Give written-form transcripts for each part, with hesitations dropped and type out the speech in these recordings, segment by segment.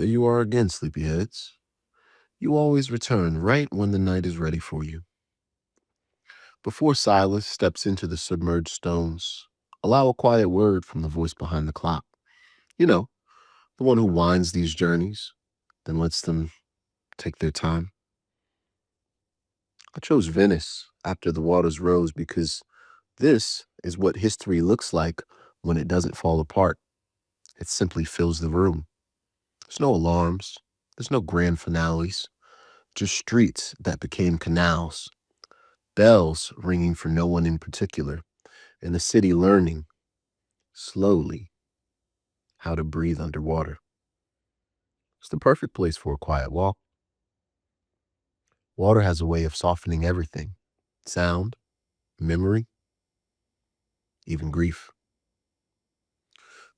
There you are again, sleepyheads. You always return right when the night is ready for you. Before Silas steps into the submerged stones, allow a quiet word from the voice behind the clock. You know, the one who winds these journeys, then lets them take their time. I chose Venice after the waters rose because this is what history looks like when it doesn't fall apart. It simply fills the room. There's no alarms, there's no grand finales, just streets that became canals, bells ringing for no one in particular, and the city learning, slowly, how to breathe underwater. It's the perfect place for a quiet walk. Water has a way of softening everything: sound, memory, even grief.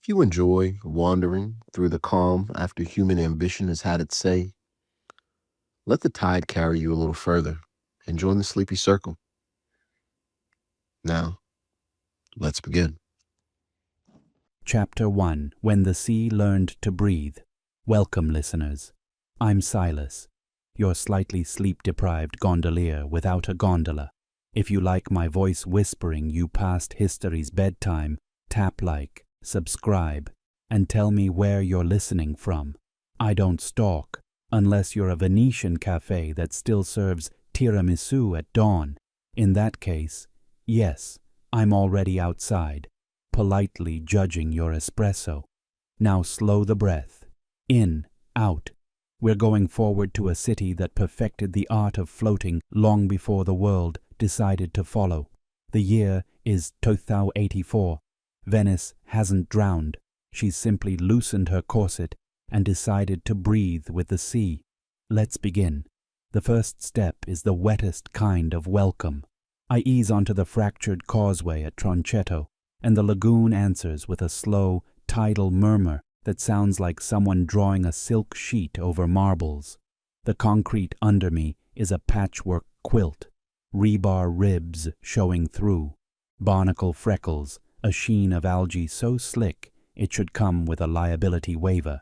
If you enjoy wandering through the calm after human ambition has had its say, let the tide carry you a little further and join the sleepy circle. Now, let's begin. Chapter 1: When the Sea Learned to Breathe. Welcome, listeners. I'm Silas, your slightly sleep-deprived gondolier without a gondola. If you like my voice whispering you past history's bedtime, tap like, subscribe, and tell me where you're listening from. I don't stalk, unless you're a Venetian cafe that still serves tiramisu at dawn. In that case, yes, I'm already outside, politely judging your espresso. Now slow the breath. In, out. We're going forward to a city that perfected the art of floating long before the world decided to follow. The year is S2.E23. Venice hasn't drowned. She's simply loosened her corset and decided to breathe with the sea. Let's begin. The first step is the wettest kind of welcome. I ease onto the fractured causeway at Tronchetto, and the lagoon answers with a slow, tidal murmur that sounds like someone drawing a silk sheet over marbles. The concrete under me is a patchwork quilt, rebar ribs showing through, barnacle freckles, a sheen of algae so slick it should come with a liability waiver.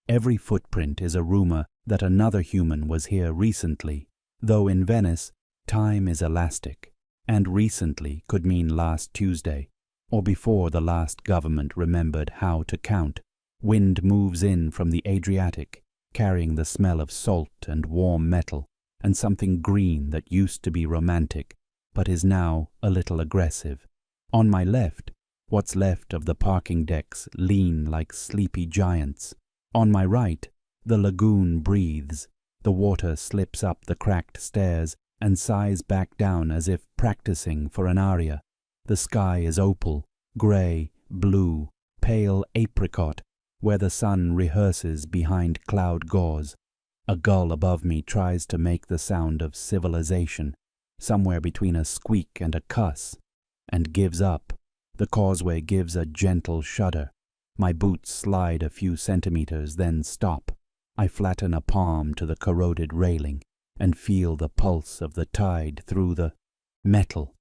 Every footprint is a rumor that another human was here recently, though in Venice, time is elastic, and recently could mean last Tuesday, or before the last government remembered how to count. Wind moves in from the Adriatic, carrying the smell of salt and warm metal, and something green that used to be romantic, but is now a little aggressive. On my left, what's left of the parking decks lean like sleepy giants. On my right, the lagoon breathes. The water slips up the cracked stairs and sighs back down as if practicing for an aria. The sky is opal, grey, blue, pale apricot, where the sun rehearses behind cloud gauze. A gull above me tries to make the sound of civilization, somewhere between a squeak and a cuss, and gives up. The causeway gives a gentle shudder. My boots slide a few centimeters, then stop. I flatten a palm to the corroded railing and feel the pulse of the tide through the metal.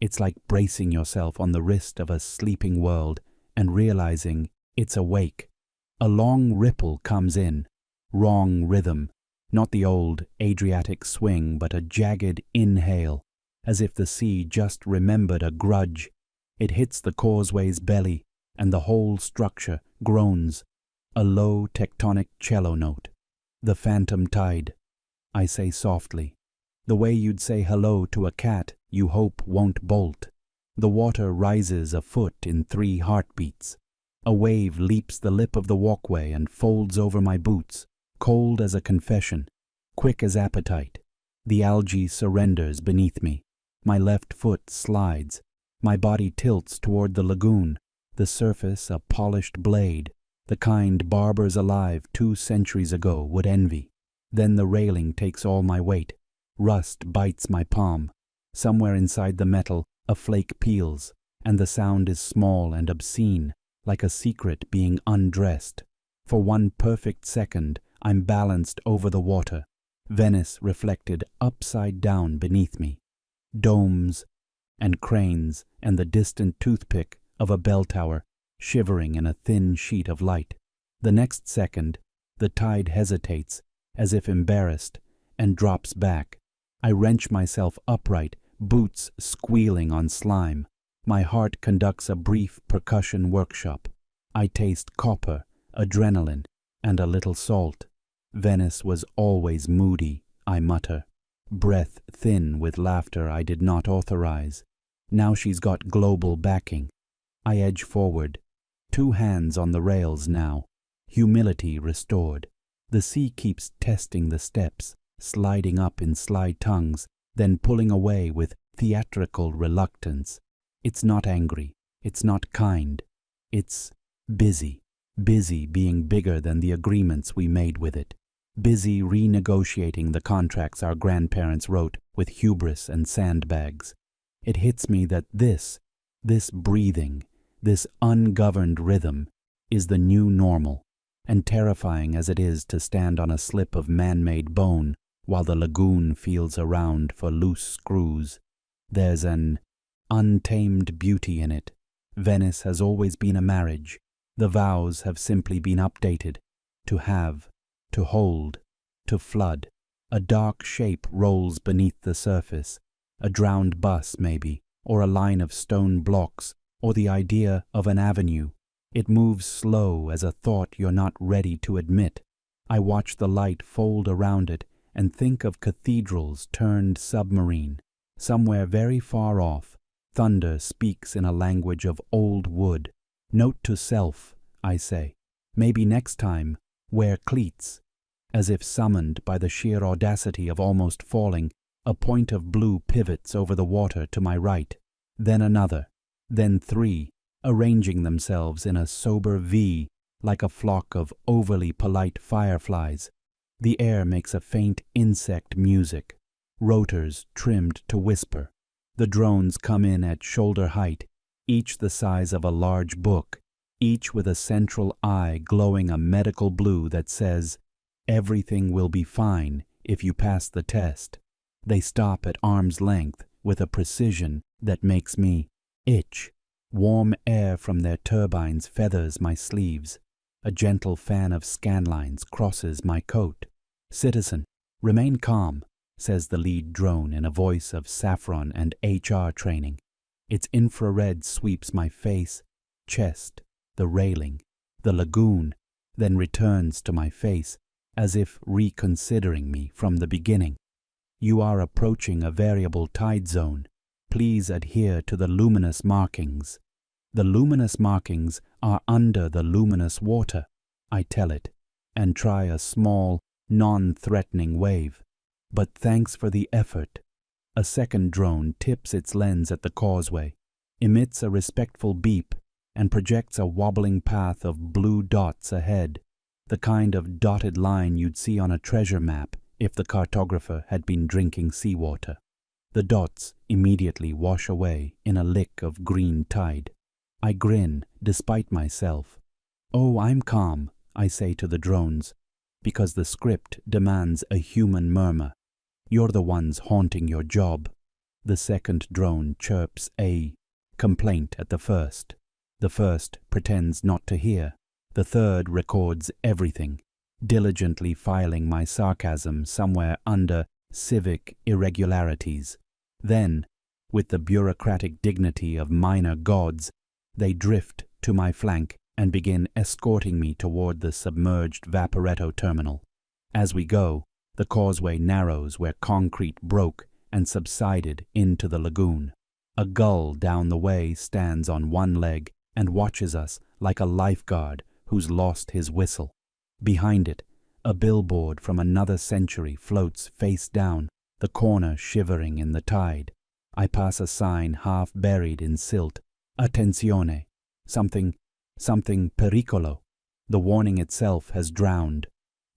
It's like bracing yourself on the wrist of a sleeping world and realizing it's awake. A long ripple comes in, wrong rhythm, not the old Adriatic swing, but a jagged inhale, as if the sea just remembered a grudge. It hits the causeway's belly, and the whole structure groans, a low tectonic cello note. The phantom tide, I say softly, the way you'd say hello to a cat you hope won't bolt. The water rises a foot in 3 heartbeats. A wave leaps the lip of the walkway and folds over my boots, cold as a confession, quick as appetite. The algae surrenders beneath me. My left foot slides. My body tilts toward the lagoon, the surface a polished blade, the kind barbers alive 2 centuries ago would envy. Then the railing takes all my weight. Rust bites my palm. Somewhere inside the metal, a flake peels, and the sound is small and obscene, like a secret being undressed. For 1 perfect second, I'm balanced over the water, Venice reflected upside down beneath me. Domes and cranes and the distant toothpick of a bell tower shivering in a thin sheet of light. The next second, The tide hesitates, as if embarrassed, and drops back. I wrench myself upright, boots squealing on slime. My heart conducts a brief percussion workshop. I taste copper, adrenaline, and a little salt. Venice was always moody, I mutter, breath thin with laughter I did not authorize. Now she's got global backing. I edge forward, 2 hands on the rails now, humility restored. The sea keeps testing the steps, sliding up in sly tongues, then pulling away with theatrical reluctance. It's not angry, it's not kind, it's busy. Busy being bigger than the agreements we made with it. Busy renegotiating the contracts our grandparents wrote with hubris and sandbags. It hits me that this breathing, this ungoverned rhythm, is the new normal, and terrifying as it is to stand on a slip of man-made bone while the lagoon feels around for loose screws. There's an untamed beauty in it. Venice has always been a marriage. The vows have simply been updated. To have, to hold, to flood. A dark shape rolls beneath the surface. A drowned bus, maybe, or a line of stone blocks, or the idea of an avenue. It moves slow as a thought you're not ready to admit. I watch the light fold around it and think of cathedrals turned submarine. Somewhere very far off, thunder speaks in a language of old wood. Note to self, I say. Maybe next time, wear cleats. As if summoned by the sheer audacity of almost falling, a point of blue pivots over the water to my right, then another, then 3, arranging themselves in a sober V, like a flock of overly polite fireflies. The air makes a faint insect music, rotors trimmed to whisper. The drones come in at shoulder height, each the size of a large book, each with a central eye glowing a medical blue that says, "Everything will be fine if you pass the test." They stop at arm's length with a precision that makes me itch. Warm air from their turbines feathers my sleeves. A gentle fan of scanlines crosses my coat. "Citizen, remain calm," says the lead drone in a voice of saffron and HR training. Its infrared sweeps my face, chest, the railing, the lagoon, then returns to my face as if reconsidering me from the beginning. "You are approaching a variable tide zone. Please adhere to the luminous markings." The luminous markings are under the luminous water, I tell it, and try a small, non-threatening wave. But thanks for the effort. A second drone tips its lens at the causeway, emits a respectful beep, and projects a wobbling path of blue dots ahead, the kind of dotted line you'd see on a treasure map if the cartographer had been drinking seawater. The dots immediately wash away in a lick of green tide. I grin, despite myself. "Oh, I'm calm," I say to the drones, because the script demands a human murmur. "You're the ones haunting your job." The second drone chirps a complaint at the first. The first pretends not to hear. The third records everything, diligently filing my sarcasm somewhere under civic irregularities. Then, with the bureaucratic dignity of minor gods, they drift to my flank and begin escorting me toward the submerged Vaporetto terminal. As we go, the causeway narrows where concrete broke and subsided into the lagoon. A gull down the way stands on one leg and watches us like a lifeguard who's lost his whistle. Behind it, a billboard from another century floats face down, the corner shivering in the tide. I pass a sign half buried in silt. "Attenzione," something pericolo. The warning itself has drowned.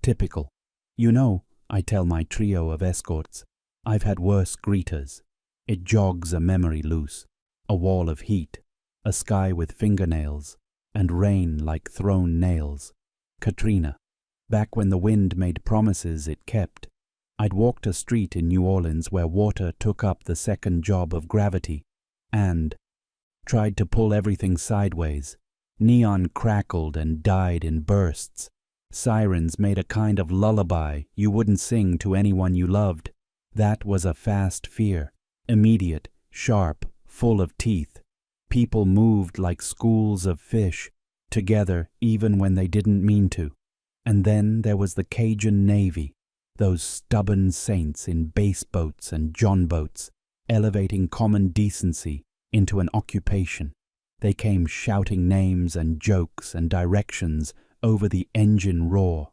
Typical. "You know," I tell my trio of escorts, "I've had worse greeters." It jogs a memory loose. A wall of heat, a sky with fingernails, and rain like thrown nails. Katrina. Back when the wind made promises it kept. I'd walked a street in New Orleans where water took up the second job of gravity, and tried to pull everything sideways. Neon crackled and died in bursts. Sirens made a kind of lullaby you wouldn't sing to anyone you loved. That was a fast fear, immediate, sharp, full of teeth. People moved like schools of fish, together even when they didn't mean to. And then there was the Cajun Navy, those stubborn saints in base boats and john boats, elevating common decency into an occupation. They came shouting names and jokes and directions over the engine roar.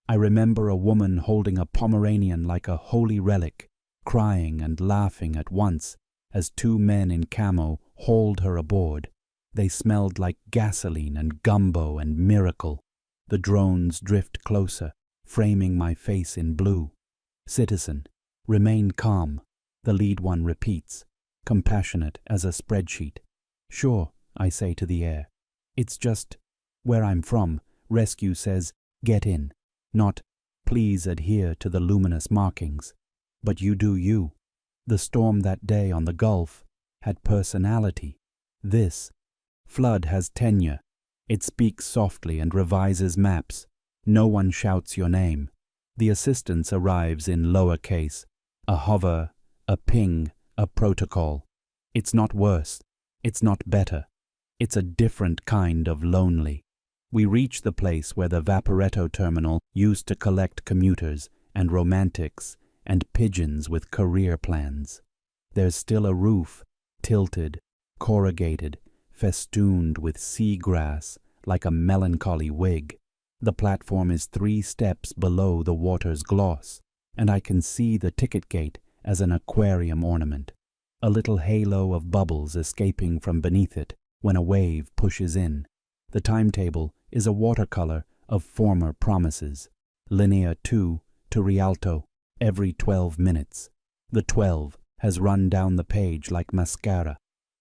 I remember a woman holding a Pomeranian like a holy relic, crying and laughing at once as two men in camo hauled her aboard. They smelled like gasoline and gumbo and miracle. The drones drift closer, framing my face in blue. Citizen, remain calm, the lead one repeats, compassionate as a spreadsheet. Sure, I say to the air. It's just, where I'm from, rescue says, get in, not, please adhere to the luminous markings. But you do you. The storm that day on the Gulf had personality. This flood has tenure. It speaks softly and revises maps. No one shouts your name. The assistance arrives in lowercase, a hover, a ping, a protocol. It's not worse. It's not better. It's a different kind of lonely. We reach the place where the Vaporetto terminal used to collect commuters and romantics and pigeons with career plans. There's still a roof, tilted, corrugated, festooned with seagrass like a melancholy wig. The platform is 3 steps below the water's gloss, and I can see the ticket gate as an aquarium ornament, a little halo of bubbles escaping from beneath it when a wave pushes in. The timetable is a watercolor of former promises, linea 2 to Rialto every 12 minutes. The 12 has run down the page like mascara.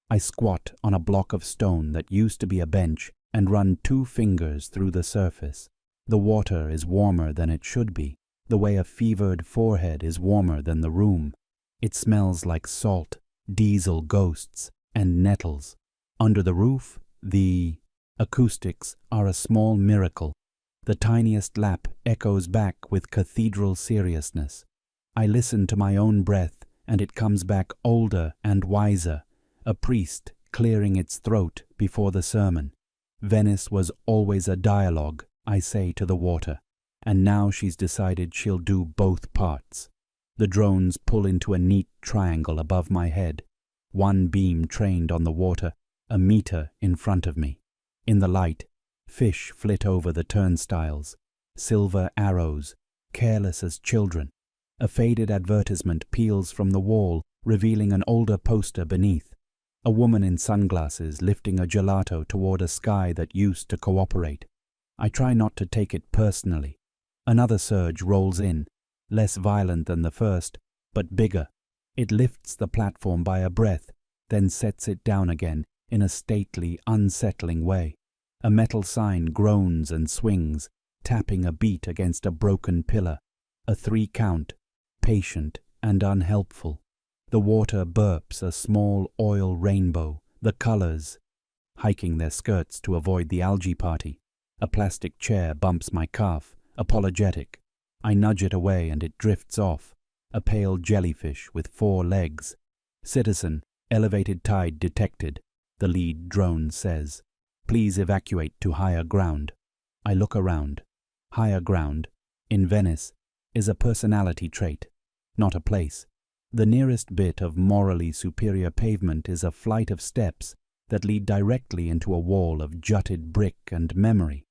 I squat on a block of stone that used to be a bench and run 2 fingers through the surface. The water is warmer than it should be, the way a fevered forehead is warmer than the room. It smells like salt, diesel ghosts, and nettles. Under the roof, the acoustics are a small miracle. The tiniest lap echoes back with cathedral seriousness. I listen to my own breath, and it comes back older and wiser, a priest clearing its throat before the sermon. Venice was always a dialogue, I say to the water, and now she's decided she'll do both parts. The drones pull into a neat triangle above my head, one beam trained on the water, a meter in front of me. In the light, fish flit over the turnstiles, silver arrows, careless as children. A faded advertisement peels from the wall, revealing an older poster beneath. A woman in sunglasses lifting a gelato toward a sky that used to cooperate. I try not to take it personally. Another surge rolls in, less violent than the first, but bigger. It lifts the platform by a breath, then sets it down again in a stately, unsettling way. A metal sign groans and swings, tapping a beat against a broken pillar. A 3 count, patient and unhelpful. The water burps a small oil rainbow, the colors hiking their skirts to avoid the algae party. A plastic chair bumps my calf, apologetic. I nudge it away and it drifts off, a pale jellyfish with 4 legs. Citizen, elevated tide detected, the lead drone says. Please evacuate to higher ground. I look around. Higher ground, in Venice, is a personality trait, not a place. The nearest bit of morally superior pavement is a flight of steps that lead directly into a wall of jutted brick and memory.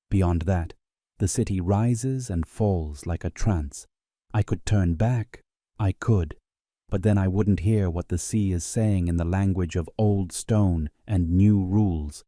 Beyond that, the city rises and falls like a trance. I could turn back, I could, but then I wouldn't hear what the sea is saying in the language of old stone and new rules,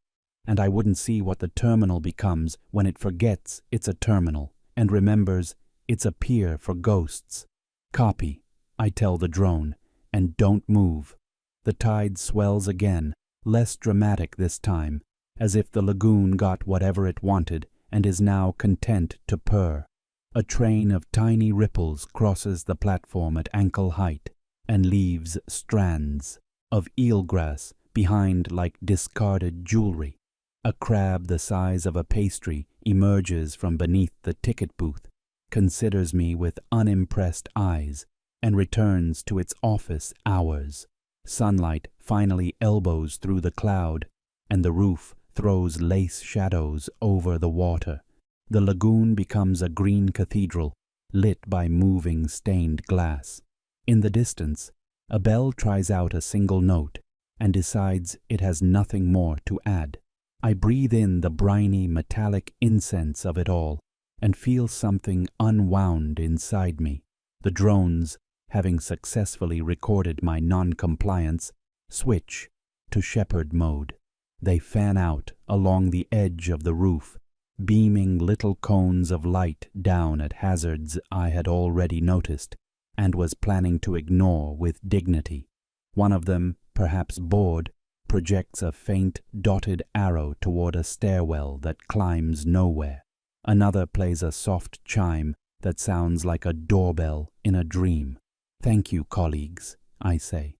and I wouldn't see what the terminal becomes when it forgets it's a terminal and remembers it's a pier for ghosts. Copy, I tell the drone, and don't move. The tide swells again, less dramatic this time, as if the lagoon got whatever it wanted and is now content to purr. A train of tiny ripples crosses the platform at ankle height and leaves strands of eelgrass behind like discarded jewelry. A crab the size of a pastry emerges from beneath the ticket booth, considers me with unimpressed eyes, and returns to its office hours. Sunlight finally elbows through the cloud, and the roof throws lace shadows over the water. The lagoon becomes a green cathedral, lit by moving stained glass. In the distance, a bell tries out a single note and decides it has nothing more to add. I breathe in the briny metallic incense of it all and feel something unwound inside me. The drones, having successfully recorded my non-compliance, switch to shepherd mode. They fan out along the edge of the roof, beaming little cones of light down at hazards I had already noticed and was planning to ignore with dignity. One of them, perhaps bored, projects a faint dotted arrow toward a stairwell that climbs nowhere. Another plays a soft chime that sounds like a doorbell in a dream. "Thank you, colleagues," I say.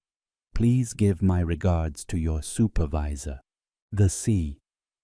"Please give my regards to your supervisor." The sea.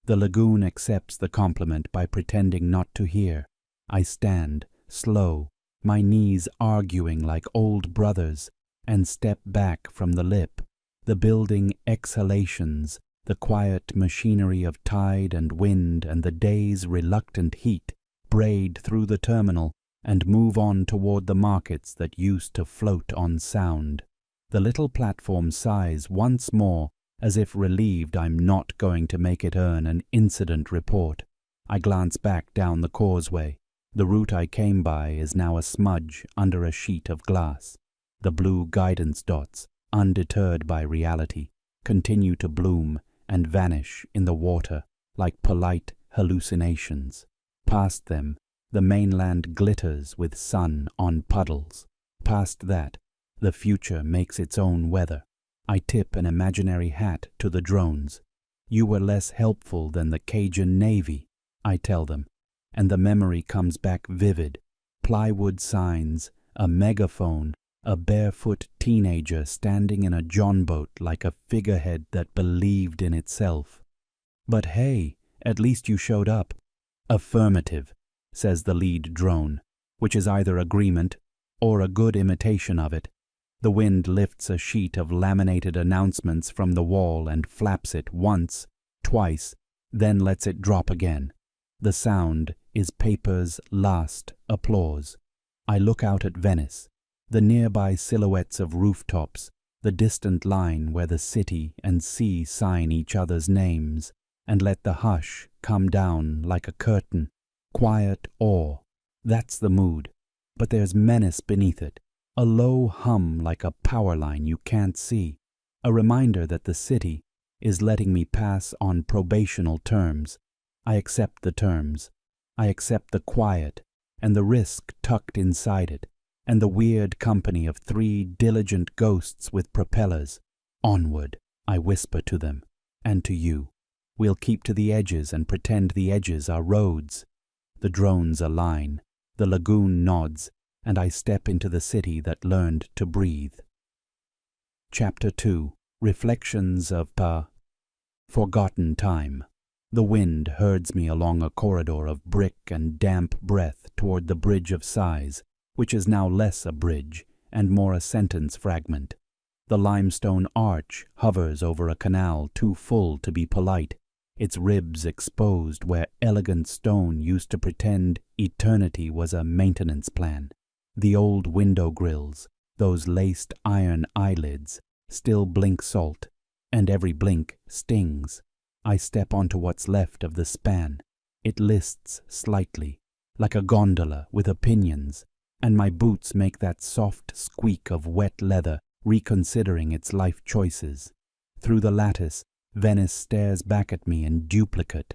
The lagoon accepts the compliment by pretending not to hear. I stand, slow, my knees arguing like old brothers, and step back from the lip. The building exhalations, the quiet machinery of tide and wind and the day's reluctant heat braid through the terminal and move on toward the markets that used to float on sound. The little platform sighs once more, as if relieved I'm not going to make it earn an incident report. I glance back down the causeway. The route I came by is now a smudge under a sheet of glass. The blue guidance dots, undeterred by reality, continue to bloom and vanish in the water like polite hallucinations. Past them, the mainland glitters with sun on puddles. Past that, the future makes its own weather. I tip an imaginary hat to the drones. "You were less helpful than the Cajun Navy," I tell them, and the memory comes back vivid. Plywood signs, a megaphone, a barefoot teenager standing in a John boat like a figurehead that believed in itself. "But hey, at least you showed up." "Affirmative," says the lead drone, which is either agreement or a good imitation of it. The wind lifts a sheet of laminated announcements from the wall and flaps it once, twice, then lets it drop again. The sound is paper's last applause. I look out at Venice, the nearby silhouettes of rooftops, the distant line where the city and sea sign each other's names, and let the hush come down like a curtain. Quiet awe. That's the mood. But there's menace beneath it. A low hum like a power line you can't see. A reminder that the city is letting me pass on probational terms. I accept the terms. I accept the quiet and the risk tucked inside it, and the weird company of 3 diligent ghosts with propellers. "Onward," I whisper to them, and to you. "We'll keep to the edges and pretend the edges are roads." The drones align, the lagoon nods, and I step into the city that learned to breathe. Chapter 2. Reflections of Forgotten Time. The wind herds me along a corridor of brick and damp breath toward the Bridge of Sighs, which is now less a bridge and more a sentence fragment. The limestone arch hovers over a canal too full to be polite, its ribs exposed where elegant stone used to pretend eternity was a maintenance plan. The old window grills, those laced iron eyelids, still blink salt, and every blink stings. I step onto what's left of the span. It lists slightly, like a gondola with opinions, and my boots make that soft squeak of wet leather reconsidering its life choices. Through the lattice, Venice stares back at me in duplicate.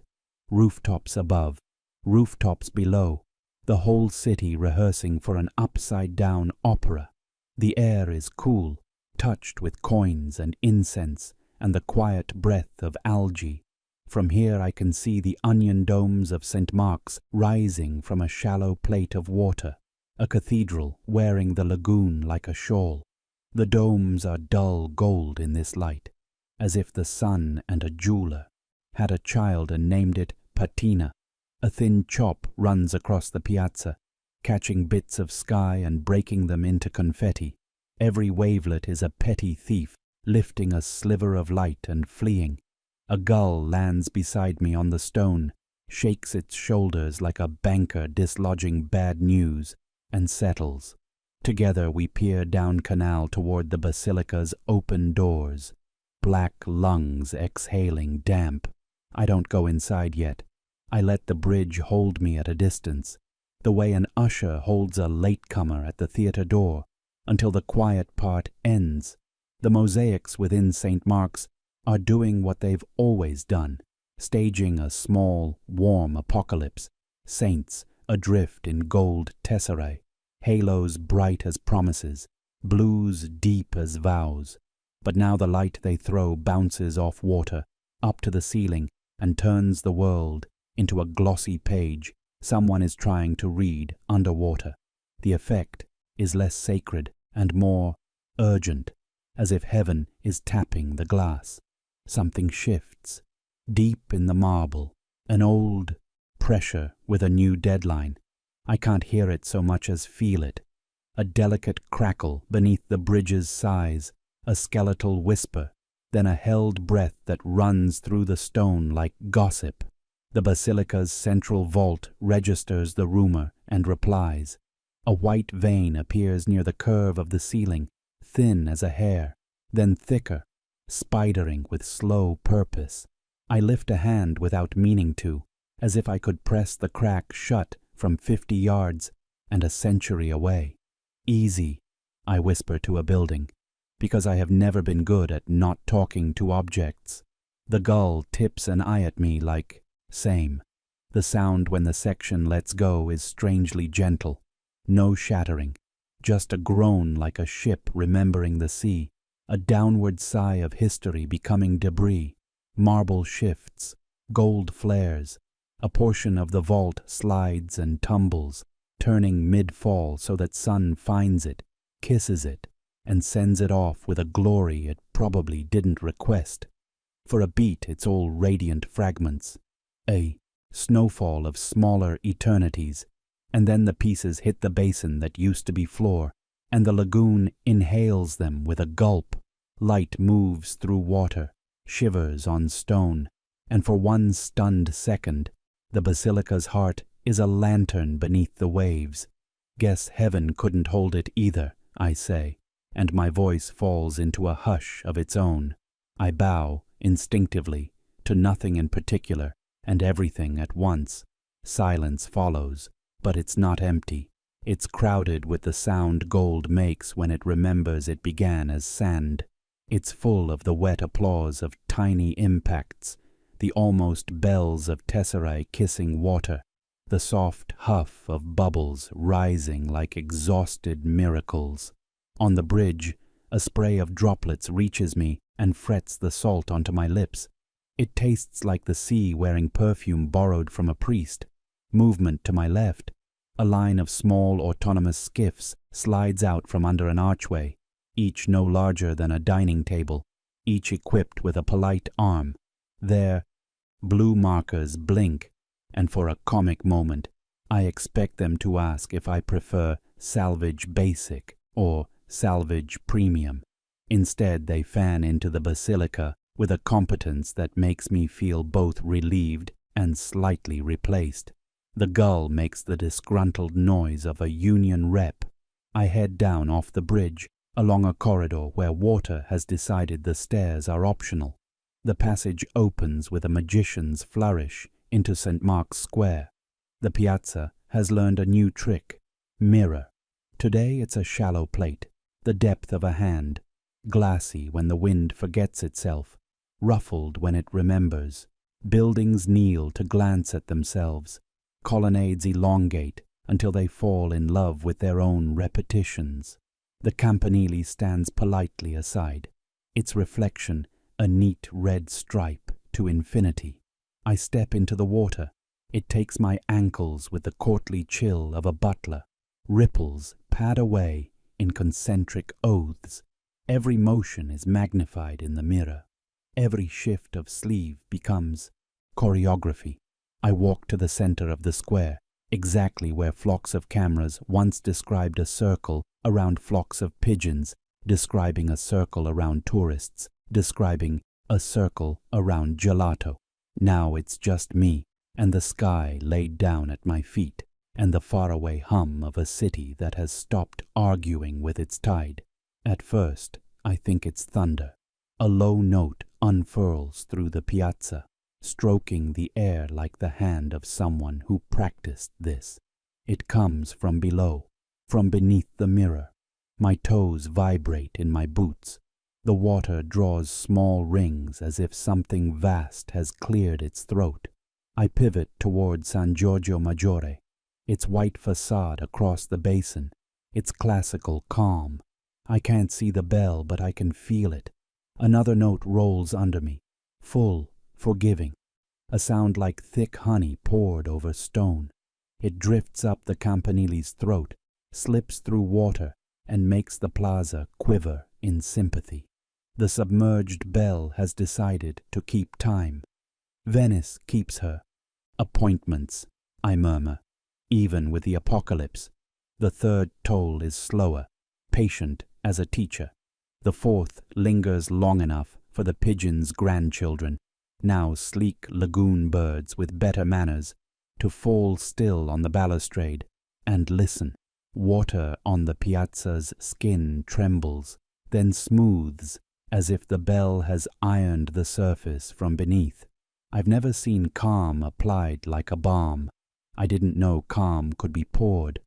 Rooftops above, rooftops below, the whole city rehearsing for an upside-down opera. The air is cool, touched with coins and incense and the quiet breath of algae. From here I can see the onion domes of St. Mark's rising from a shallow plate of water, a cathedral wearing the lagoon like a shawl. The domes are dull gold in this light, as if the sun and a jeweler had a child and named it Patina, A thin chop runs across the piazza, catching bits of sky and breaking them into confetti. Every wavelet is a petty thief, lifting a sliver of light and fleeing. A gull lands beside me on the stone, shakes its shoulders like a banker dislodging bad news, and settles. Together we peer down canal toward the basilica's open doors, black lungs exhaling damp. I don't go inside yet. I let the bridge hold me at a distance, the way an usher holds a latecomer at the theatre door, until the quiet part ends. The mosaics within St. Mark's are doing what they've always done, staging a small, warm apocalypse, saints adrift in gold tesserae, halos bright as promises, blues deep as vows. But now the light they throw bounces off water, up to the ceiling, and turns the world into a glossy page someone is trying to read underwater. The effect is less sacred and more urgent, as if heaven is tapping the glass. Something shifts. Deep in the marble, an old pressure with a new deadline. I can't hear it so much as feel it. A delicate crackle beneath the bridge's sighs, a skeletal whisper, then a held breath that runs through the stone like gossip. The basilica's central vault registers the rumor and replies. A white vein appears near the curve of the ceiling, thin as a hair, then thicker, spidering with slow purpose. I lift a hand without meaning to, as if I could press the crack shut from 50 yards and a century away. Easy, I whisper to a building, because I have never been good at not talking to objects. The gull tips an eye at me like, same. The sound when the section lets go is strangely gentle. No shattering, just a groan like a ship remembering the sea, a downward sigh of history becoming debris. Marble shifts, gold flares. A portion of the vault slides and tumbles, turning mid-fall so that sun finds it, kisses it, and sends it off with a glory it probably didn't request. For a beat it's all radiant fragments, a snowfall of smaller eternities, and then the pieces hit the basin that used to be floor, and the lagoon inhales them with a gulp. Light moves through water, shivers on stone, and for one stunned second, the basilica's heart is a lantern beneath the waves. Guess heaven couldn't hold it either, I say, and my voice falls into a hush of its own. I bow, instinctively, to nothing in particular, and everything at once. Silence follows, but it's not empty. It's crowded with the sound gold makes when it remembers it began as sand. It's full of the wet applause of tiny impacts, the almost bells of tesserae kissing water, the soft huff of bubbles rising like exhausted miracles. On the bridge, a spray of droplets reaches me and frets the salt onto my lips. It tastes like the sea wearing perfume borrowed from a priest. Movement to my left. A line of small autonomous skiffs slides out from under an archway, each no larger than a dining table, each equipped with a polite arm. Their blue markers blink, and for a comic moment, I expect them to ask if I prefer salvage basic or salvage premium. Instead, they fan into the basilica with a competence that makes me feel both relieved and slightly replaced. The gull makes the disgruntled noise of a union rep. I head down off the bridge, along a corridor where water has decided the stairs are optional. The passage opens with a magician's flourish into St. Mark's Square. The piazza has learned a new trick, mirror. Today it's a shallow plate, the depth of a hand, glassy when the wind forgets itself, ruffled when it remembers. Buildings kneel to glance at themselves. Colonnades elongate until they fall in love with their own repetitions. The campanile stands politely aside, its reflection a neat red stripe to infinity. I step into the water. It takes my ankles with the courtly chill of a butler. Ripples pad away in concentric oaths. Every motion is magnified in the mirror. Every shift of sleeve becomes choreography. I walk to the center of the square, exactly where flocks of cameras once described a circle around flocks of pigeons, describing a circle around tourists, describing a circle around gelato. Now it's just me and the sky laid down at my feet, and the faraway hum of a city that has stopped arguing with its tide. At first, I think it's thunder. A low note unfurls through the piazza, stroking the air like the hand of someone who practiced this. It comes from below, from beneath the mirror. My toes vibrate in my boots. The water draws small rings as if something vast has cleared its throat. I pivot toward San Giorgio Maggiore, its white facade across the basin, its classical calm. I can't see the bell, but I can feel it. Another note rolls under me, full, forgiving, a sound like thick honey poured over stone. It drifts up the campanile's throat, slips through water, and makes the plaza quiver in sympathy. The submerged bell has decided to keep time. Venice keeps her. Appointments, I murmur. Even with the apocalypse, the third toll is slower, patient as a teacher. The fourth lingers long enough for the pigeons' grandchildren, now sleek lagoon birds with better manners, to fall still on the balustrade and listen. Water on the piazza's skin trembles, then smooths as if the bell has ironed the surface from beneath. I've never seen calm applied like a balm. I didn't know calm could be poured.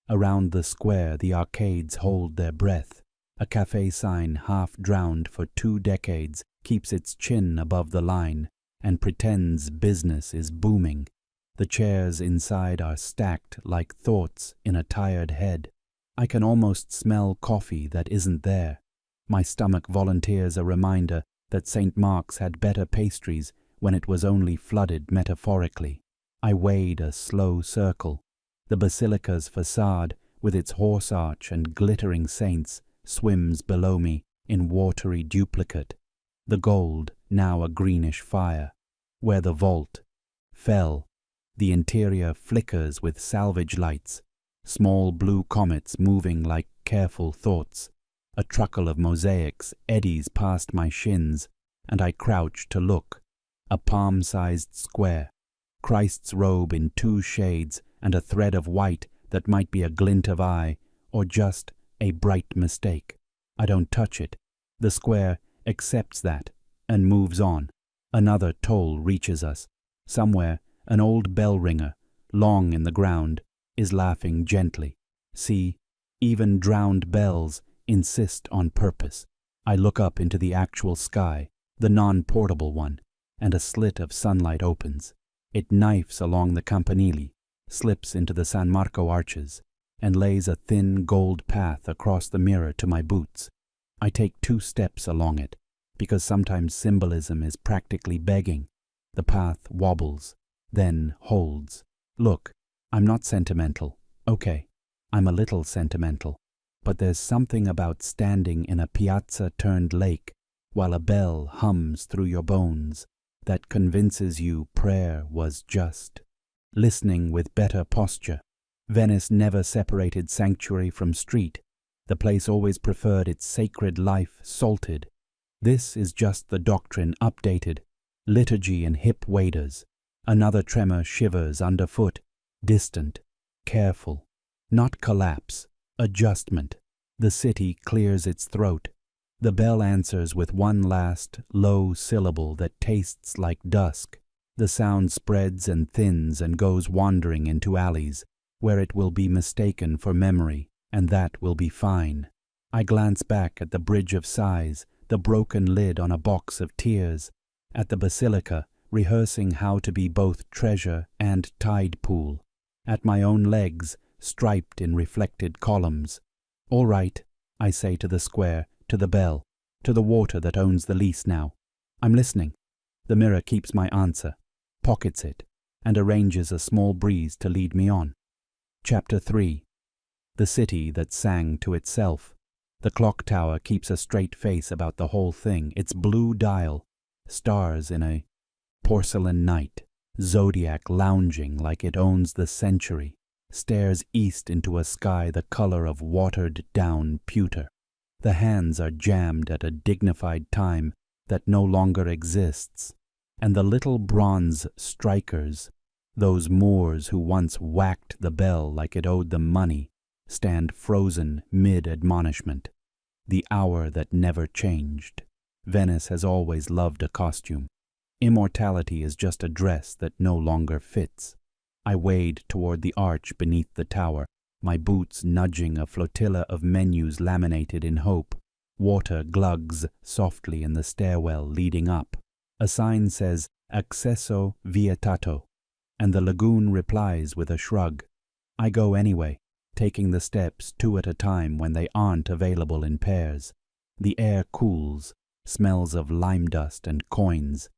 Around the square the arcades hold their breath. A cafe sign half drowned for 2 decades keeps its chin above the line and pretends business is booming. The chairs inside are stacked like thoughts in a tired head. I can almost smell coffee that isn't there. My stomach volunteers a reminder that St. Mark's had better pastries when it was only flooded metaphorically. I wade a slow circle. The basilica's facade, with its horse arch and glittering saints, swims below me in watery duplicate. The gold, now a greenish fire. Where the vault fell, the interior flickers with salvage lights, small blue comets moving like careful thoughts. A truckle of mosaics eddies past my shins, and I crouch to look. A palm-sized square, Christ's robe in 2 shades and a thread of white that might be a glint of eye or just a bright mistake. I don't touch it. The square accepts that and moves on. Another toll reaches us. Somewhere, an old bell ringer, long in the ground, is laughing gently. See, even drowned bells insist on purpose. I look up into the actual sky, the non-portable one, and a slit of sunlight opens. It knifes along the campanile, slips into the San Marco arches, and lays a thin gold path across the mirror to my boots. I take 2 steps along it, because sometimes symbolism is practically begging. The path wobbles, then holds. Look, I'm not sentimental. Okay, I'm a little sentimental. But there's something about standing in a piazza-turned lake while a bell hums through your bones that convinces you prayer was just. Listening with better posture. Venice never separated sanctuary from street. The place always preferred its sacred life salted. This is just the doctrine updated. Liturgy in hip waders. Another tremor shivers underfoot. Distant. Careful. Not collapse. Adjustment. The city clears its throat. The bell answers with one last, low syllable that tastes like dusk. The sound spreads and thins and goes wandering into alleys, where it will be mistaken for memory, and that will be fine. I glance back at the Bridge of Sighs, the broken lid on a box of tears, at the basilica, rehearsing how to be both treasure and tide pool, at my own legs, striped in reflected columns. All right, I say to the square, to the bell, to the water that owns the lease now. I'm listening. The mirror keeps my answer, pockets it, and arranges a small breeze to lead me on. Chapter 3. The city that sang to itself. The clock tower keeps a straight face about the whole thing, its blue dial, stars in a porcelain night. Zodiac lounging like it owns the century, stares east into a sky the color of watered-down pewter. The hands are jammed at a dignified time that no longer exists, and the little bronze strikers, those Moors who once whacked the bell like it owed them money, stand frozen mid-admonishment. The hour that never changed. Venice has always loved a costume. Immortality is just a dress that no longer fits. I wade toward the arch beneath the tower, my boots nudging a flotilla of menus laminated in hope. Water glugs softly in the stairwell leading up. A sign says, "Accesso vietato," and the Lagoon replies with a shrug. I go anyway, taking the steps 2 at a time when they aren't available in pairs. The air cools, smells of lime dust and coins,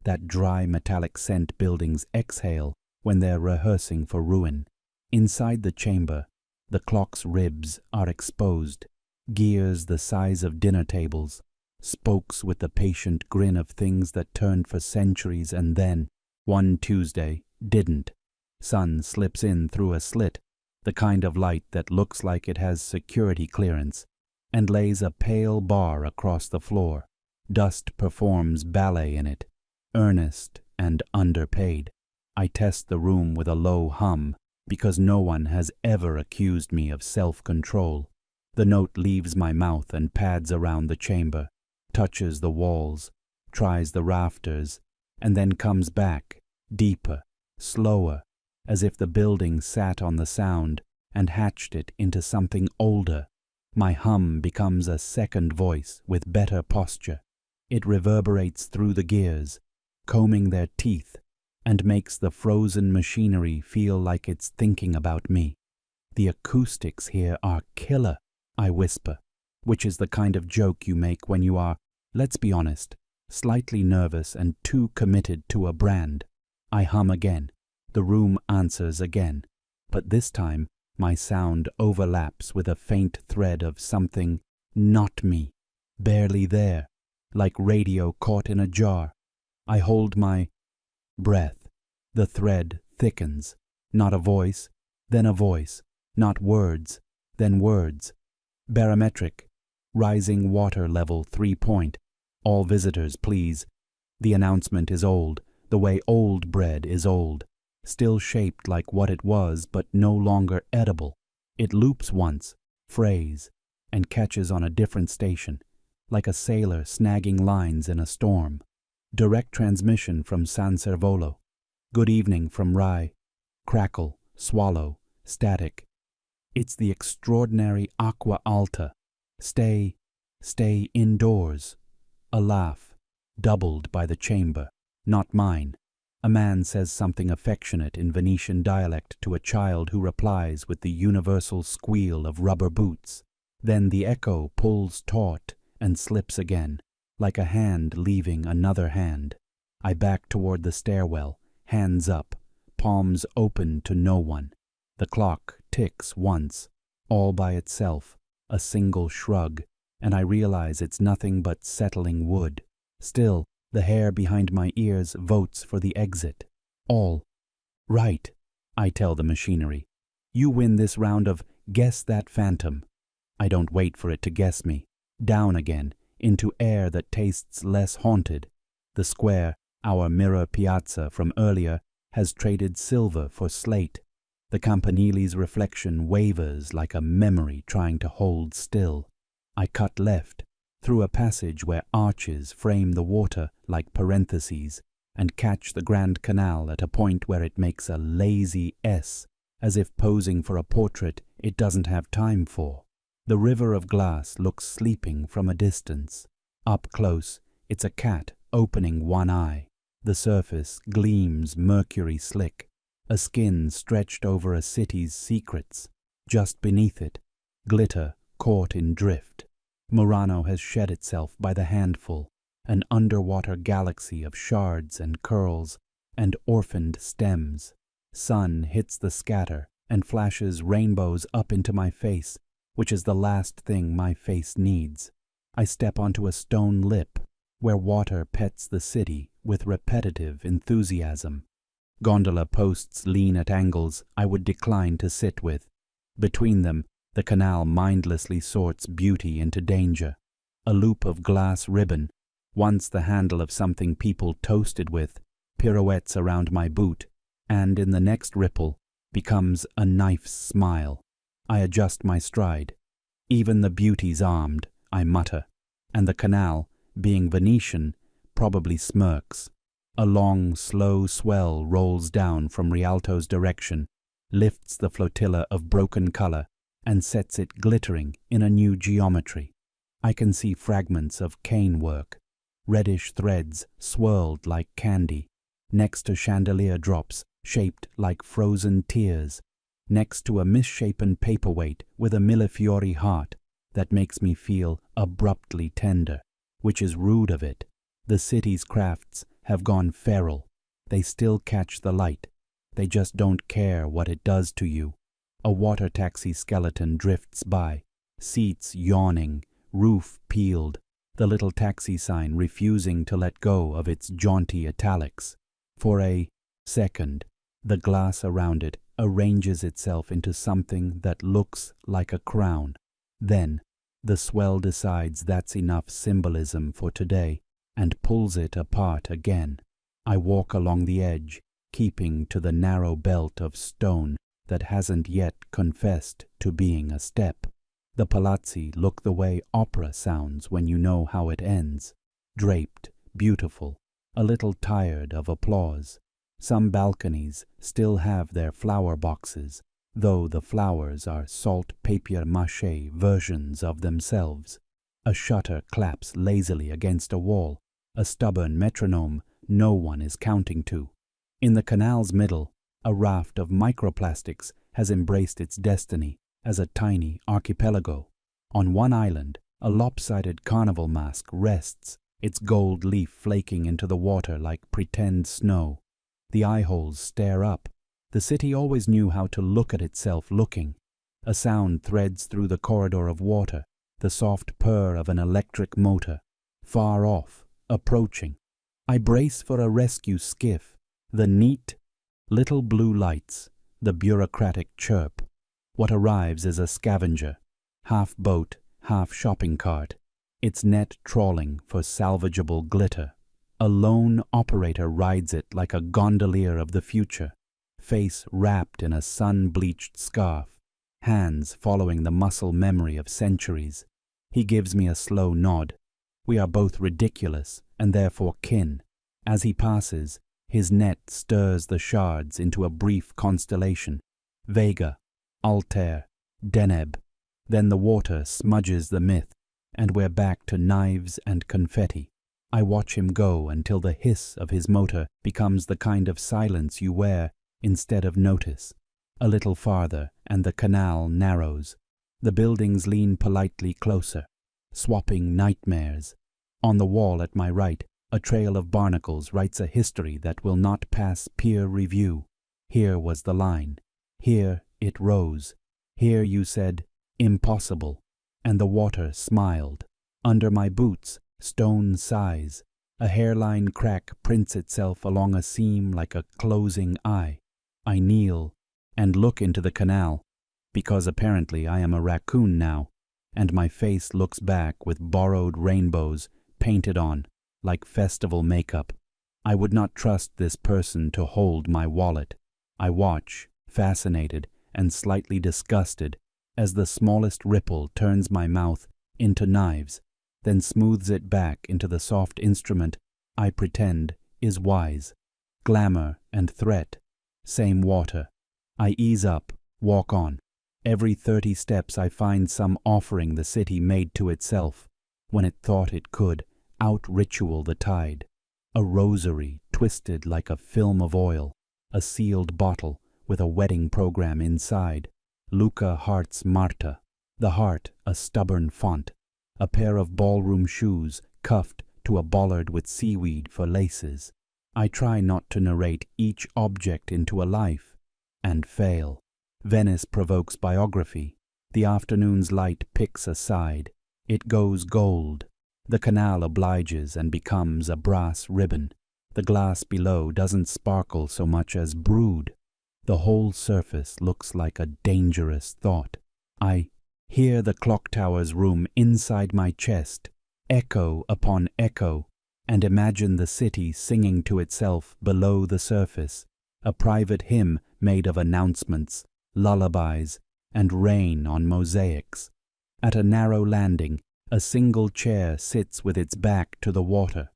that dry metallic scent buildings exhale when they're rehearsing for ruin. Inside the chamber, the clock's ribs are exposed, gears the size of dinner tables, spokes with the patient grin of things that turned for centuries and then, one Tuesday, didn't. Sun slips in through a slit, the kind of light that looks like it has security clearance, and lays a pale bar across the floor. Dust performs ballet in it, earnest and underpaid. I test the room with a low hum, because no one has ever accused me of self-control. The note leaves my mouth and pads around the chamber, touches the walls, tries the rafters, and then comes back, deeper, slower, as if the building sat on the sound and hatched it into something older. My hum becomes a second voice with better posture. It reverberates through the gears, combing their teeth, and makes the frozen machinery feel like it's thinking about me. The acoustics here are killer, I whisper, which is the kind of joke you make when you are, let's be honest, slightly nervous and too committed to a brand. I hum again. The room answers again, but this time my sound overlaps with a faint thread of something not me, barely there, like radio caught in a jar. I hold my breath. The thread thickens. Not a voice, then a voice. Not words, then words. Barometric. Rising water level 3 point. All visitors, please. The announcement is old, the way old bread is old. Still shaped like what it was, but no longer edible. It loops once, phrase, and catches on a different station, like a sailor snagging lines in a storm. Direct transmission from San Servolo. Good evening from Rye. Crackle, swallow, static. It's the extraordinary aqua alta. Stay indoors. A laugh, doubled by the chamber, not mine. A man says something affectionate in Venetian dialect to a child who replies with the universal squeal of rubber boots. Then the echo pulls taut and slips again, like a hand leaving another hand. I back toward the stairwell, hands up, palms open to no one. The clock ticks once, all by itself, a single shrug, and I realize it's nothing but settling wood. Still, the hair behind my ears votes for the exit. All right, I tell the machinery. You win this round of Guess That Phantom. I don't wait for it to guess me. Down again, into air that tastes less haunted. The square, our mirror piazza from earlier, has traded silver for slate. The Campanile's reflection wavers like a memory trying to hold still. I cut left, through a passage where arches frame the water like parentheses, and catch the Grand Canal at a point where it makes a lazy S, as if posing for a portrait it doesn't have time for. The river of glass looks sleeping from a distance. Up close, it's a cat opening one eye. The surface gleams mercury slick, a skin stretched over a city's secrets. Just beneath it, glitter caught in drift. Murano has shed itself by the handful, an underwater galaxy of shards and curls and orphaned stems. Sun hits the scatter and flashes rainbows up into my face, which is the last thing my face needs. I step onto a stone lip, where water pets the city with repetitive enthusiasm. Gondola posts lean at angles I would decline to sit with. Between them, the canal mindlessly sorts beauty into danger. A loop of glass ribbon, once the handle of something people toasted with, pirouettes around my boot, and in the next ripple becomes a knife's smile. I adjust my stride. Even the beauty's armed, I mutter, and the canal, being Venetian, probably smirks. A long, slow swell rolls down from Rialto's direction, lifts the flotilla of broken color, and sets it glittering in a new geometry. I can see fragments of cane work, reddish threads swirled like candy, next to chandelier drops shaped like frozen tears, next to a misshapen paperweight with a millefiori heart that makes me feel abruptly tender, which is rude of it. The city's crafts have gone feral. They still catch the light. They just don't care what it does to you. A water taxi skeleton drifts by, seats yawning, roof peeled, the little taxi sign refusing to let go of its jaunty italics. For a second, the glass around it arranges itself into something that looks like a crown. Then, the swell decides that's enough symbolism for today and pulls it apart again. I walk along the edge, keeping to the narrow belt of stone that hasn't yet confessed to being a step. The palazzi look the way opera sounds when you know how it ends. Draped, beautiful, a little tired of applause. Some balconies still have their flower boxes, though the flowers are salt papier-mâché versions of themselves. A shutter claps lazily against a wall, a stubborn metronome no one is counting to. In the canal's middle, a raft of microplastics has embraced its destiny as a tiny archipelago. On one island, a lopsided carnival mask rests, its gold leaf flaking into the water like pretend snow. The eyeholes stare up. The city always knew how to look at itself looking. A sound threads through the corridor of water, the soft purr of an electric motor. Far off, approaching. I brace for a rescue skiff. The neat, little blue lights, the bureaucratic chirp. What arrives is a scavenger, half boat, half shopping cart, its net trawling for salvageable glitter. A lone operator rides it like a gondolier of the future, face wrapped in a sun-bleached scarf, hands following the muscle memory of centuries. He gives me a slow nod. We are both ridiculous and therefore kin. As he passes, his net stirs the shards into a brief constellation. Vega, Altair, Deneb. Then the water smudges the myth, and we're back to knives and confetti. I watch him go until the hiss of his motor becomes the kind of silence you wear instead of notice. A little farther, and the canal narrows. The buildings lean politely closer, swapping nightmares. On the wall at my right, a trail of barnacles writes a history that will not pass peer review. Here was the line. Here it rose. Here you said, impossible. And the water smiled. Under my boots, stone sighs. A hairline crack prints itself along a seam like a closing eye. I kneel and look into the canal, because apparently I am a raccoon now, and my face looks back with borrowed rainbows painted on, like festival makeup. I would not trust this person to hold my wallet. I watch, fascinated and slightly disgusted, as the smallest ripple turns my mouth into knives, then smooths it back into the soft instrument I pretend is wise. Glamour and threat, same water. I ease up, walk on. Every 30 steps I find some offering the city made to itself, when it thought it could out-ritual the tide. A rosary twisted like a film of oil, a sealed bottle with a wedding program inside. Luca hearts Marta, the heart a stubborn font, a pair of ballroom shoes cuffed to a bollard with seaweed for laces. I try not to narrate each object into a life, and fail. Venice provokes biography. The afternoon's light picks a side. It goes gold. The canal obliges and becomes a brass ribbon. The glass below doesn't sparkle so much as brood. The whole surface looks like a dangerous thought. I hear the clock tower's room inside my chest, echo upon echo, and imagine the city singing to itself below the surface, a private hymn made of announcements, lullabies, and rain on mosaics. At a narrow landing, a single chair sits with its back to the water,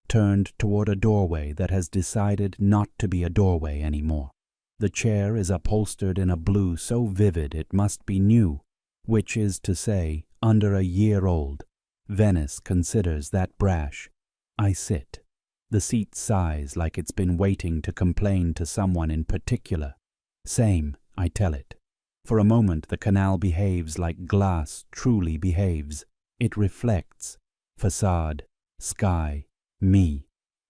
turned toward a doorway that has decided not to be a doorway anymore. The chair is upholstered in a blue so vivid it must be new, which is to say, under a year old. Venice considers that brash. I sit. The seat sighs like it's been waiting to complain to someone in particular. Same, I tell it. For a moment the canal behaves like glass truly behaves. It reflects. Facade, sky, me.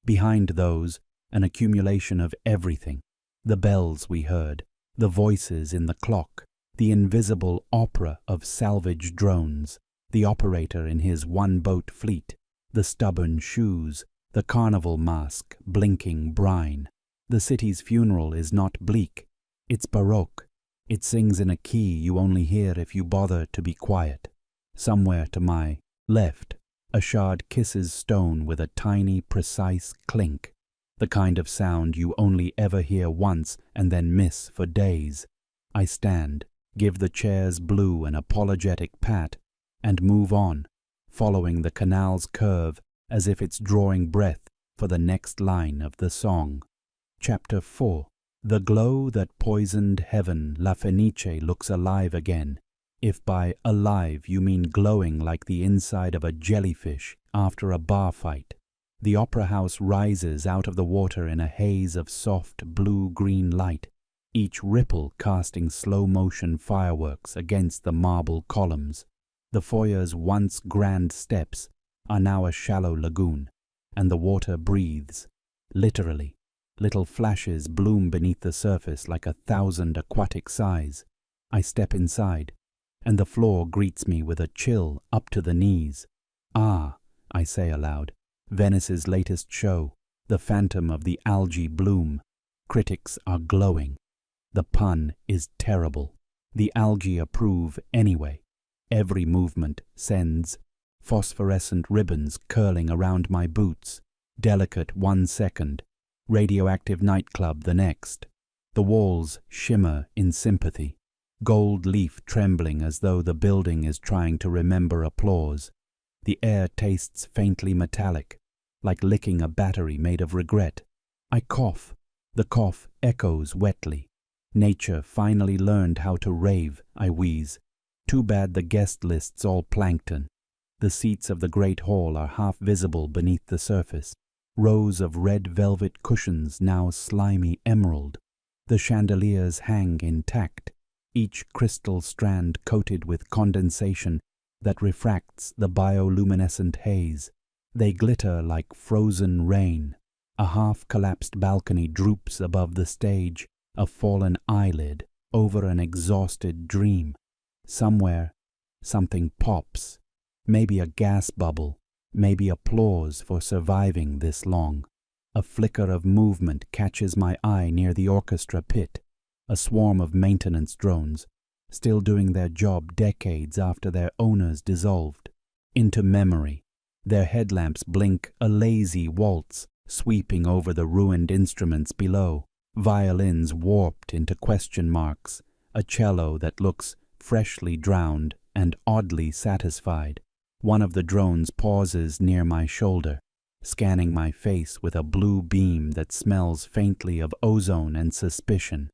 Behind those, an accumulation of everything. The bells we heard, the voices in the clock, the invisible opera of salvage drones, the operator in his one-boat fleet, the stubborn shoes, the carnival mask blinking brine. The city's funeral is not bleak. It's baroque. It sings in a key you only hear if you bother to be quiet. Somewhere to my left, a shard kisses stone with a tiny, precise clink, the kind of sound you only ever hear once and then miss for days. I stand, give the chair's blue an apologetic pat, and move on, following the canal's curve as if it's drawing breath for the next line of the song. Chapter 4. The glow that poisoned heaven, La Fenice looks alive again, if by alive you mean glowing like the inside of a jellyfish after a bar fight. The opera house rises out of the water in a haze of soft blue-green light, each ripple casting slow-motion fireworks against the marble columns. The foyer's once grand steps are now a shallow lagoon, and the water breathes. Literally, little flashes bloom beneath the surface like 1,000 aquatic sighs. I step inside, and the floor greets me with a chill up to the knees. Ah, I say aloud, Venice's latest show, the phantom of the algae bloom. Critics are glowing. The pun is terrible. The algae approve anyway. Every movement sends phosphorescent ribbons curling around my boots. Delicate 1 second, radioactive nightclub the next. The walls shimmer in sympathy, gold leaf trembling as though the building is trying to remember applause. The air tastes faintly metallic, like licking a battery made of regret. I cough. The cough echoes wetly. Nature finally learned how to rave, I wheeze. Too bad the guest list's all plankton. The seats of the great hall are half visible beneath the surface. Rows of red velvet cushions now slimy emerald. The chandeliers hang intact, each crystal strand coated with condensation that refracts the bioluminescent haze. They glitter like frozen rain. A half-collapsed balcony droops above the stage, a fallen eyelid over an exhausted dream. Somewhere, something pops. Maybe a gas bubble, maybe applause for surviving this long. A flicker of movement catches my eye near the orchestra pit. A swarm of maintenance drones, still doing their job decades after their owners dissolved. Into memory, their headlamps blink a lazy waltz, sweeping over the ruined instruments below. Violins warped into question marks. A cello that looks freshly drowned and oddly satisfied. One of the drones pauses near my shoulder, scanning my face with a blue beam that smells faintly of ozone and suspicion.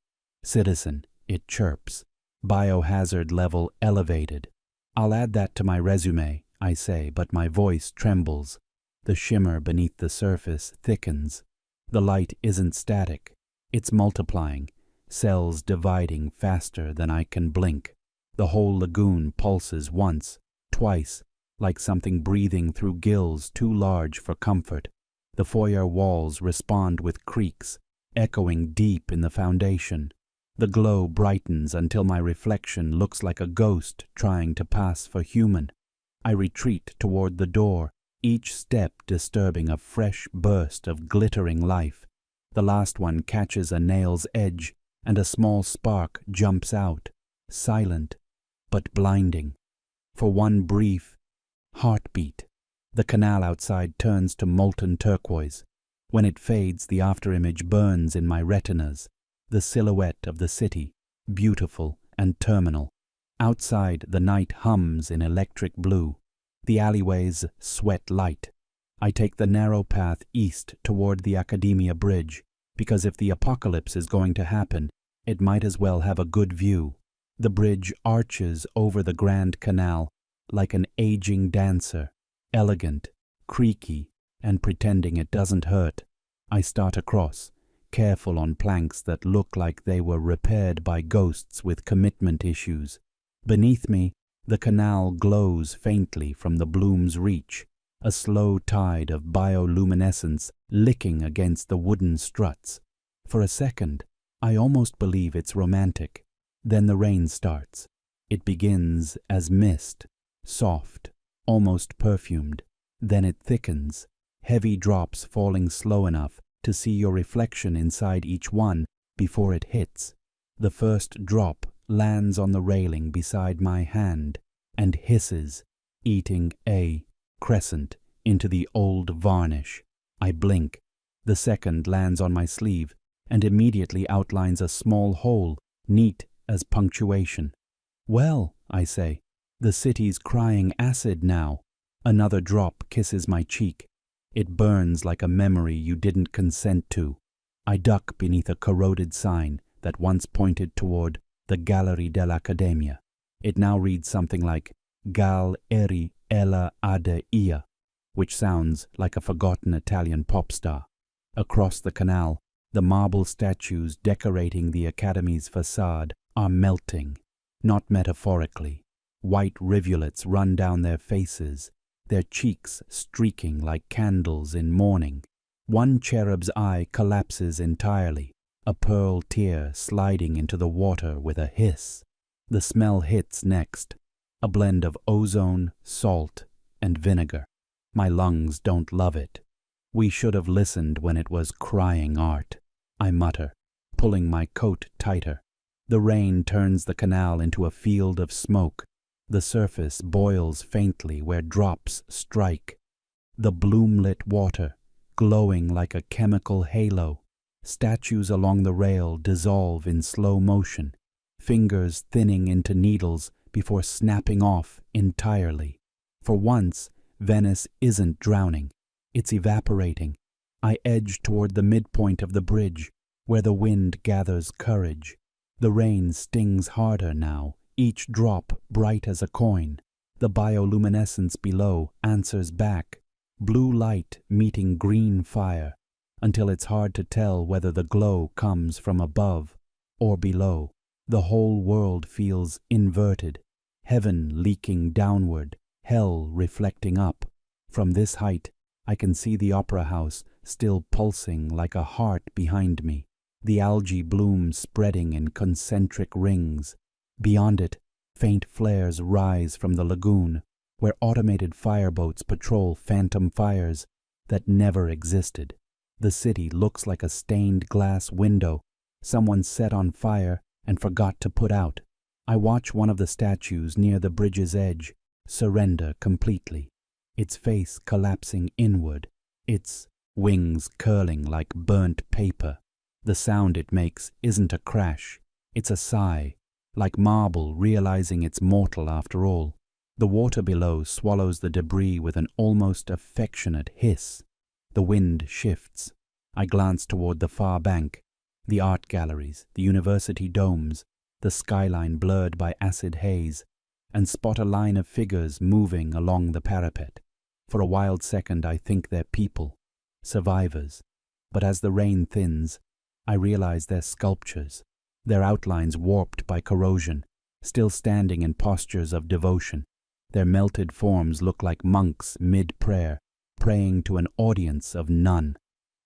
Citizen, it chirps. Biohazard level elevated. I'll add that to my resume, I say, but my voice trembles. The shimmer beneath the surface thickens. The light isn't static. It's multiplying, cells dividing faster than I can blink. The whole lagoon pulses once, twice, like something breathing through gills too large for comfort. The foyer walls respond with creaks, echoing deep in the foundation. The glow brightens until my reflection looks like a ghost trying to pass for human. I retreat toward the door, each step disturbing a fresh burst of glittering life. The last one catches a nail's edge, and a small spark jumps out, silent but blinding. For one brief heartbeat, the canal outside turns to molten turquoise. When it fades, the afterimage burns in my retinas, the silhouette of the city, beautiful and terminal. Outside, the night hums in electric blue. The alleyways sweat light. I take the narrow path east toward the Academia Bridge, because if the apocalypse is going to happen, it might as well have a good view. The bridge arches over the Grand Canal like an aging dancer, elegant, creaky, and pretending it doesn't hurt. I start across, careful on planks that look like they were repaired by ghosts with commitment issues. Beneath me, the canal glows faintly from the bloom's reach, a slow tide of bioluminescence licking against the wooden struts. For a second, I almost believe it's romantic. Then the rain starts. It begins as mist, soft, almost perfumed. Then it thickens, heavy drops falling slow enough to see your reflection inside each one before it hits. The first drop lands on the railing beside my hand and hisses, eating a crescent into the old varnish. I blink. The second lands on my sleeve and immediately outlines a small hole, neat as punctuation. Well, I say, the city's crying acid now. Another drop kisses my cheek. It burns like a memory you didn't consent to. I duck beneath a corroded sign that once pointed toward the Gallery dell'Accademia. It now reads something like Gal eri ella ade ia, which sounds like a forgotten Italian pop star. Across the canal, the marble statues decorating the Academy's facade are melting, not metaphorically. White rivulets run down their faces, their cheeks streaking like candles in mourning. One cherub's eye collapses entirely, a pearl tear sliding into the water with a hiss. The smell hits next, a blend of ozone, salt, and vinegar. My lungs don't love it. We should have listened when it was crying art, I mutter, pulling my coat tighter. The rain turns the canal into a field of smoke. The surface boils faintly where drops strike. The bloom-lit water, glowing like a chemical halo. Statues along the rail dissolve in slow motion, fingers thinning into needles before snapping off entirely. For once, Venice isn't drowning. It's evaporating. I edge toward the midpoint of the bridge, where the wind gathers courage. The rain stings harder now, each drop bright as a coin. The bioluminescence below answers back, blue light meeting green fire, until it's hard to tell whether the glow comes from above or below. The whole world feels inverted, heaven leaking downward, hell reflecting up. From this height, I can see the opera house still pulsing like a heart behind me, the algae bloom spreading in concentric rings. Beyond it, faint flares rise from the lagoon, where automated fireboats patrol phantom fires that never existed. The city looks like a stained glass window someone set on fire and forgot to put out. I watch one of the statues near the bridge's edge surrender completely, its face collapsing inward, its wings curling like burnt paper. The sound it makes isn't a crash, it's a sigh, like marble realizing it's mortal after all. The water below swallows the debris with an almost affectionate hiss. The wind shifts. I glance toward the far bank, the art galleries, the university domes, the skyline blurred by acid haze, and spot a line of figures moving along the parapet. For a wild second I think they're people, survivors, but as the rain thins, I realize they're sculptures, their outlines warped by corrosion, still standing in postures of devotion. Their melted forms look like monks mid-prayer, praying to an audience of none.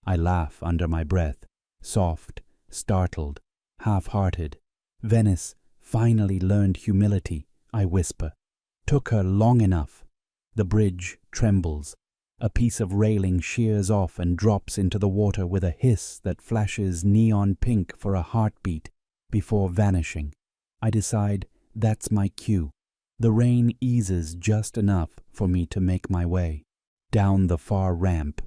I laugh under my breath, soft, startled, half-hearted. Venice finally learned humility, I whisper. Took her long enough. The bridge trembles. A piece of railing shears off and drops into the water with a hiss that flashes neon pink for a heartbeat before vanishing. I decide that's my cue. The rain eases just enough for me to make my way down the far ramp,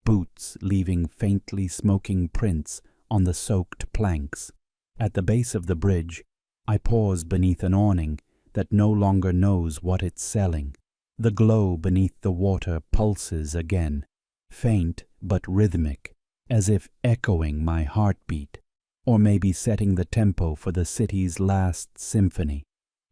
boots leaving faintly smoking prints on the soaked planks. At the base of the bridge, I pause beneath an awning that no longer knows what it's selling. The glow beneath the water pulses again, faint but rhythmic, as if echoing my heartbeat, or maybe setting the tempo for the city's last symphony.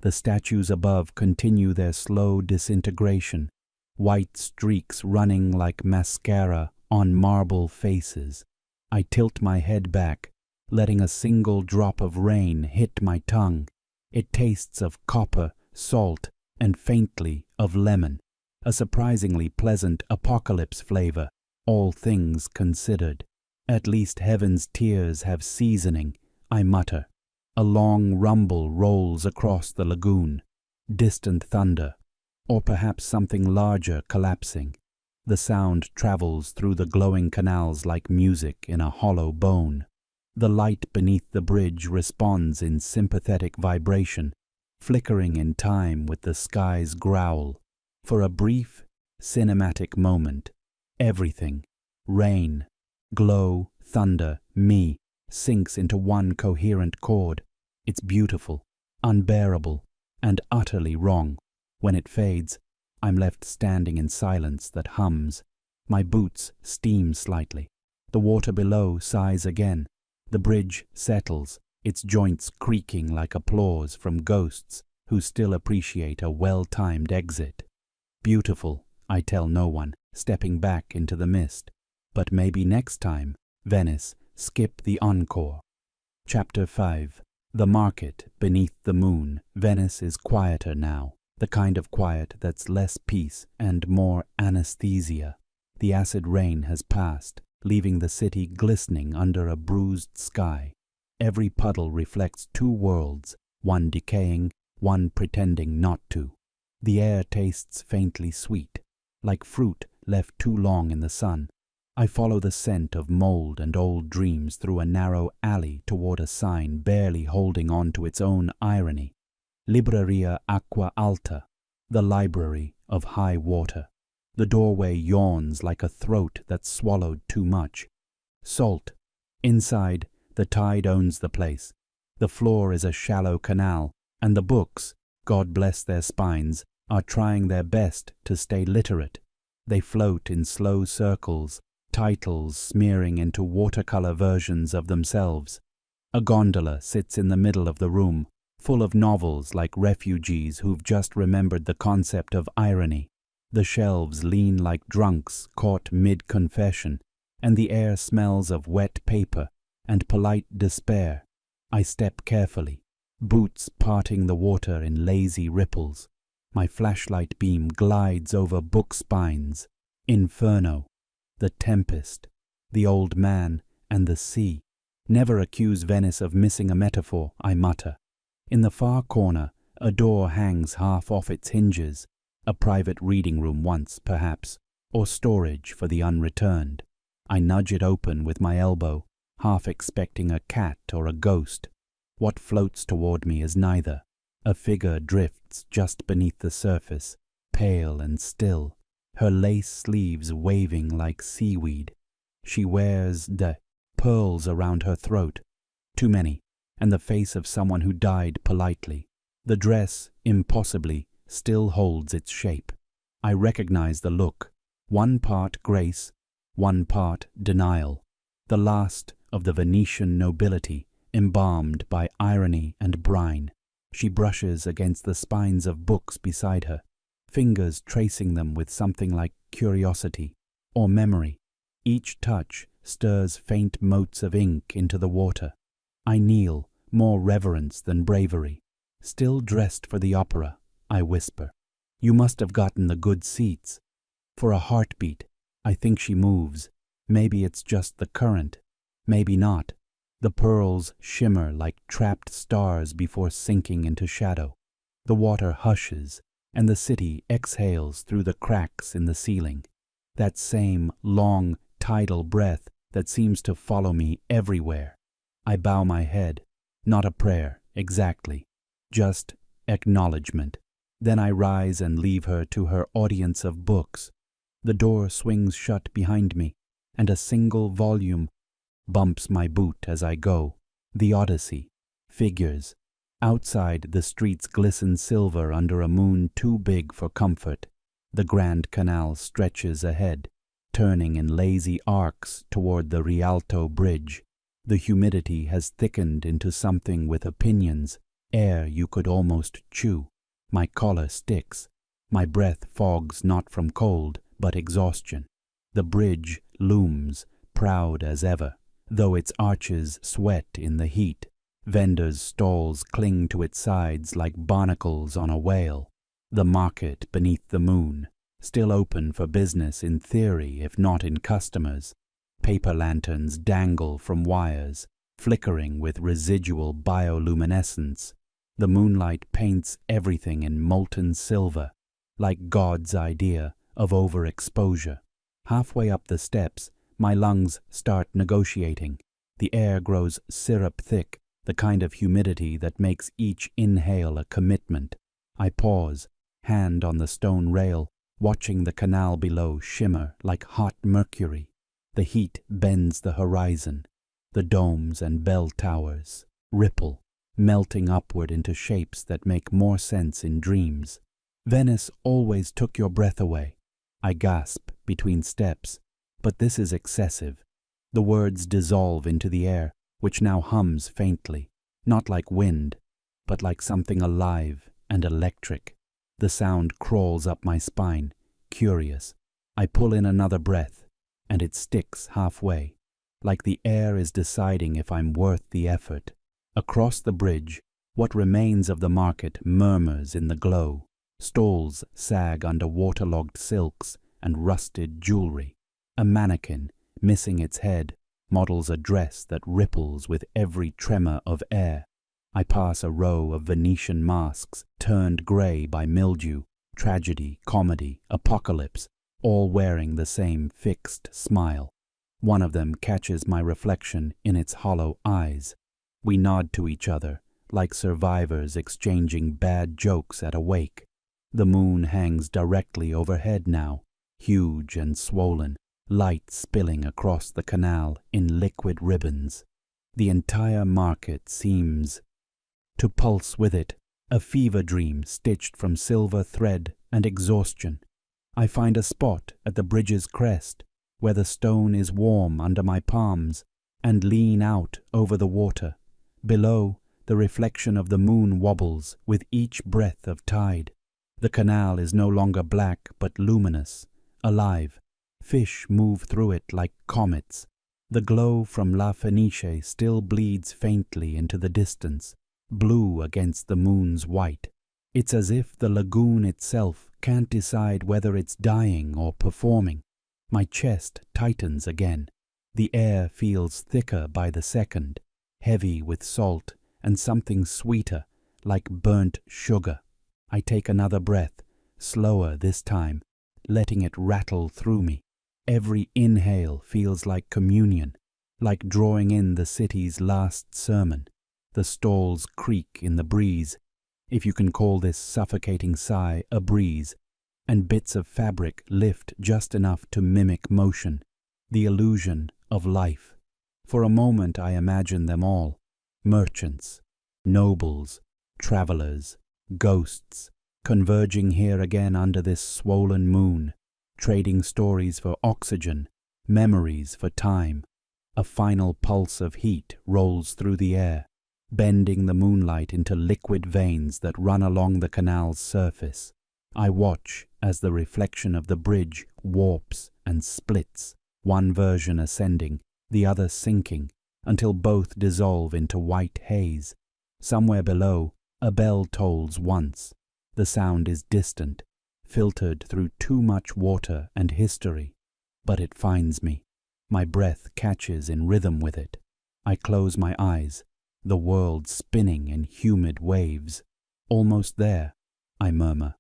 The statues above continue their slow disintegration, white streaks running like mascara on marble faces. I tilt my head back, letting a single drop of rain hit my tongue. It tastes of copper, salt, and faintly of lemon, a surprisingly pleasant apocalypse flavor, all things considered. At least heaven's tears have seasoning, I mutter. A long rumble rolls across the lagoon, distant thunder, or perhaps something larger collapsing. The sound travels through the glowing canals like music in a hollow bone. The light beneath the bridge responds in sympathetic vibration, flickering in time with the sky's growl. For a brief, cinematic moment, everything, rain, glow, thunder, me, sinks into one coherent chord. It's beautiful, unbearable, and utterly wrong. When it fades, I'm left standing in silence that hums. My boots steam slightly. The water below sighs again. The bridge settles, its joints creaking like applause from ghosts who still appreciate a well-timed exit. Beautiful, I tell no one, stepping back into the mist. But maybe next time, Venice, skip the encore. Chapter 5. The market beneath the moon. Venice is quieter now, the kind of quiet that's less peace and more anesthesia. The acid rain has passed, leaving the city glistening under a bruised sky. Every puddle reflects two worlds, one decaying, one pretending not to. The air tastes faintly sweet, like fruit left too long in the sun. I follow the scent of mold and old dreams through a narrow alley toward a sign barely holding on to its own irony. Libreria Acqua Alta, the library of high water. The doorway yawns like a throat that's swallowed too much. Salt. Inside, the tide owns the place. The floor is a shallow canal, and the books, God bless their spines, are trying their best to stay literate. They float in slow circles, titles smearing into watercolor versions of themselves. A gondola sits in the middle of the room, full of novels like refugees who've just remembered the concept of irony. The shelves lean like drunks caught mid-confession, and the air smells of wet paper and polite despair. I step carefully, boots parting the water in lazy ripples. My flashlight beam glides over book spines. Inferno, the tempest, the old man, and the sea. Never accuse Venice of missing a metaphor, I mutter. In the far corner, a door hangs half off its hinges. A private reading room once, perhaps, or storage for the unreturned. I nudge it open with my elbow, half expecting a cat or a ghost. What floats toward me is neither. A figure drifts just beneath the surface, pale and still, her lace sleeves waving like seaweed. She wears the pearls around her throat, too many, and the face of someone who died politely. The dress, impossibly, still holds its shape. I recognize the look, one part grace, one part denial, the last of the Venetian nobility, embalmed by irony and brine. She brushes against the spines of books beside her, fingers tracing them with something like curiosity or memory. Each touch stirs faint motes of ink into the water. I kneel, more reverence than bravery. Still dressed for the opera, I whisper. You must have gotten the good seats. For a heartbeat, I think she moves. Maybe it's just the current. Maybe not. The pearls shimmer like trapped stars before sinking into shadow. The water hushes, and the city exhales through the cracks in the ceiling. that same long, tidal breath that seems to follow me everywhere. I bow my head, not a prayer, exactly, just acknowledgement. Then I rise and leave her to her audience of books. The door swings shut behind me, and a single volume bumps my boot as I go. The Odyssey. Figures. Outside, the streets glisten silver under a moon too big for comfort. The Grand Canal stretches ahead, turning in lazy arcs toward the Rialto Bridge. The humidity has thickened into something with opinions, air you could almost chew. My collar sticks. My breath fogs not from cold, but exhaustion. The bridge looms, proud as ever, though its arches sweat in the heat. Vendors' stalls cling to its sides like barnacles on a whale. The market beneath the moon, still open for business in theory if not in customers. Paper lanterns dangle from wires, flickering with residual bioluminescence. The moonlight paints everything in molten silver, like God's idea of overexposure. Halfway up the steps, my lungs start negotiating. The air grows syrup-thick, the kind of humidity that makes each inhale a commitment. I pause, hand on the stone rail, watching the canal below shimmer like hot mercury. The heat bends the horizon. The domes and bell towers ripple, melting upward into shapes that make more sense in dreams. Venice always took your breath away. I gasp between steps, but this is excessive. The words dissolve into the air, which now hums faintly, not like wind, but like something alive and electric. The sound crawls up my spine, curious. I pull in another breath, and it sticks halfway, like the air is deciding if I'm worth the effort. Across the bridge, what remains of the market murmurs in the glow. Stalls sag under waterlogged silks and rusted jewelry. A mannequin, missing its head, models a dress that ripples with every tremor of air. I pass a row of Venetian masks turned grey by mildew, tragedy, comedy, apocalypse, all wearing the same fixed smile. One of them catches my reflection in its hollow eyes. We nod to each other, like survivors exchanging bad jokes at a wake. The moon hangs directly overhead now, huge and swollen, light spilling across the canal in liquid ribbons. The entire market seems to pulse with it, a fever dream stitched from silver thread and exhaustion. I find a spot at the bridge's crest, where the stone is warm under my palms, and lean out over the water. Below, the reflection of the moon wobbles with each breath of tide. The canal is no longer black but luminous, alive. Fish move through it like comets. The glow from La Fenice still bleeds faintly into the distance, blue against the moon's white. It's as if the lagoon itself can't decide whether it's dying or performing. My chest tightens again. The air feels thicker by the second, heavy with salt and something sweeter, like burnt sugar. I take another breath, slower this time, letting it rattle through me. Every inhale feels like communion, like drawing in the city's last sermon. The stalls creak in the breeze, if you can call this suffocating sigh a breeze, and bits of fabric lift just enough to mimic motion, the illusion of life. For a moment I imagine them all, merchants, nobles, travelers, ghosts, converging here again under this swollen moon, trading stories for oxygen, memories for time. A final pulse of heat rolls through the air, bending the moonlight into liquid veins that run along the canal's surface. I watch as the reflection of the bridge warps and splits, one version ascending, the other sinking, until both dissolve into white haze. Somewhere below, a bell tolls once. The sound is distant, filtered through too much water and history, but it finds me. My breath catches in rhythm with it. I close my eyes, the world spinning in humid waves. Almost there, I murmur,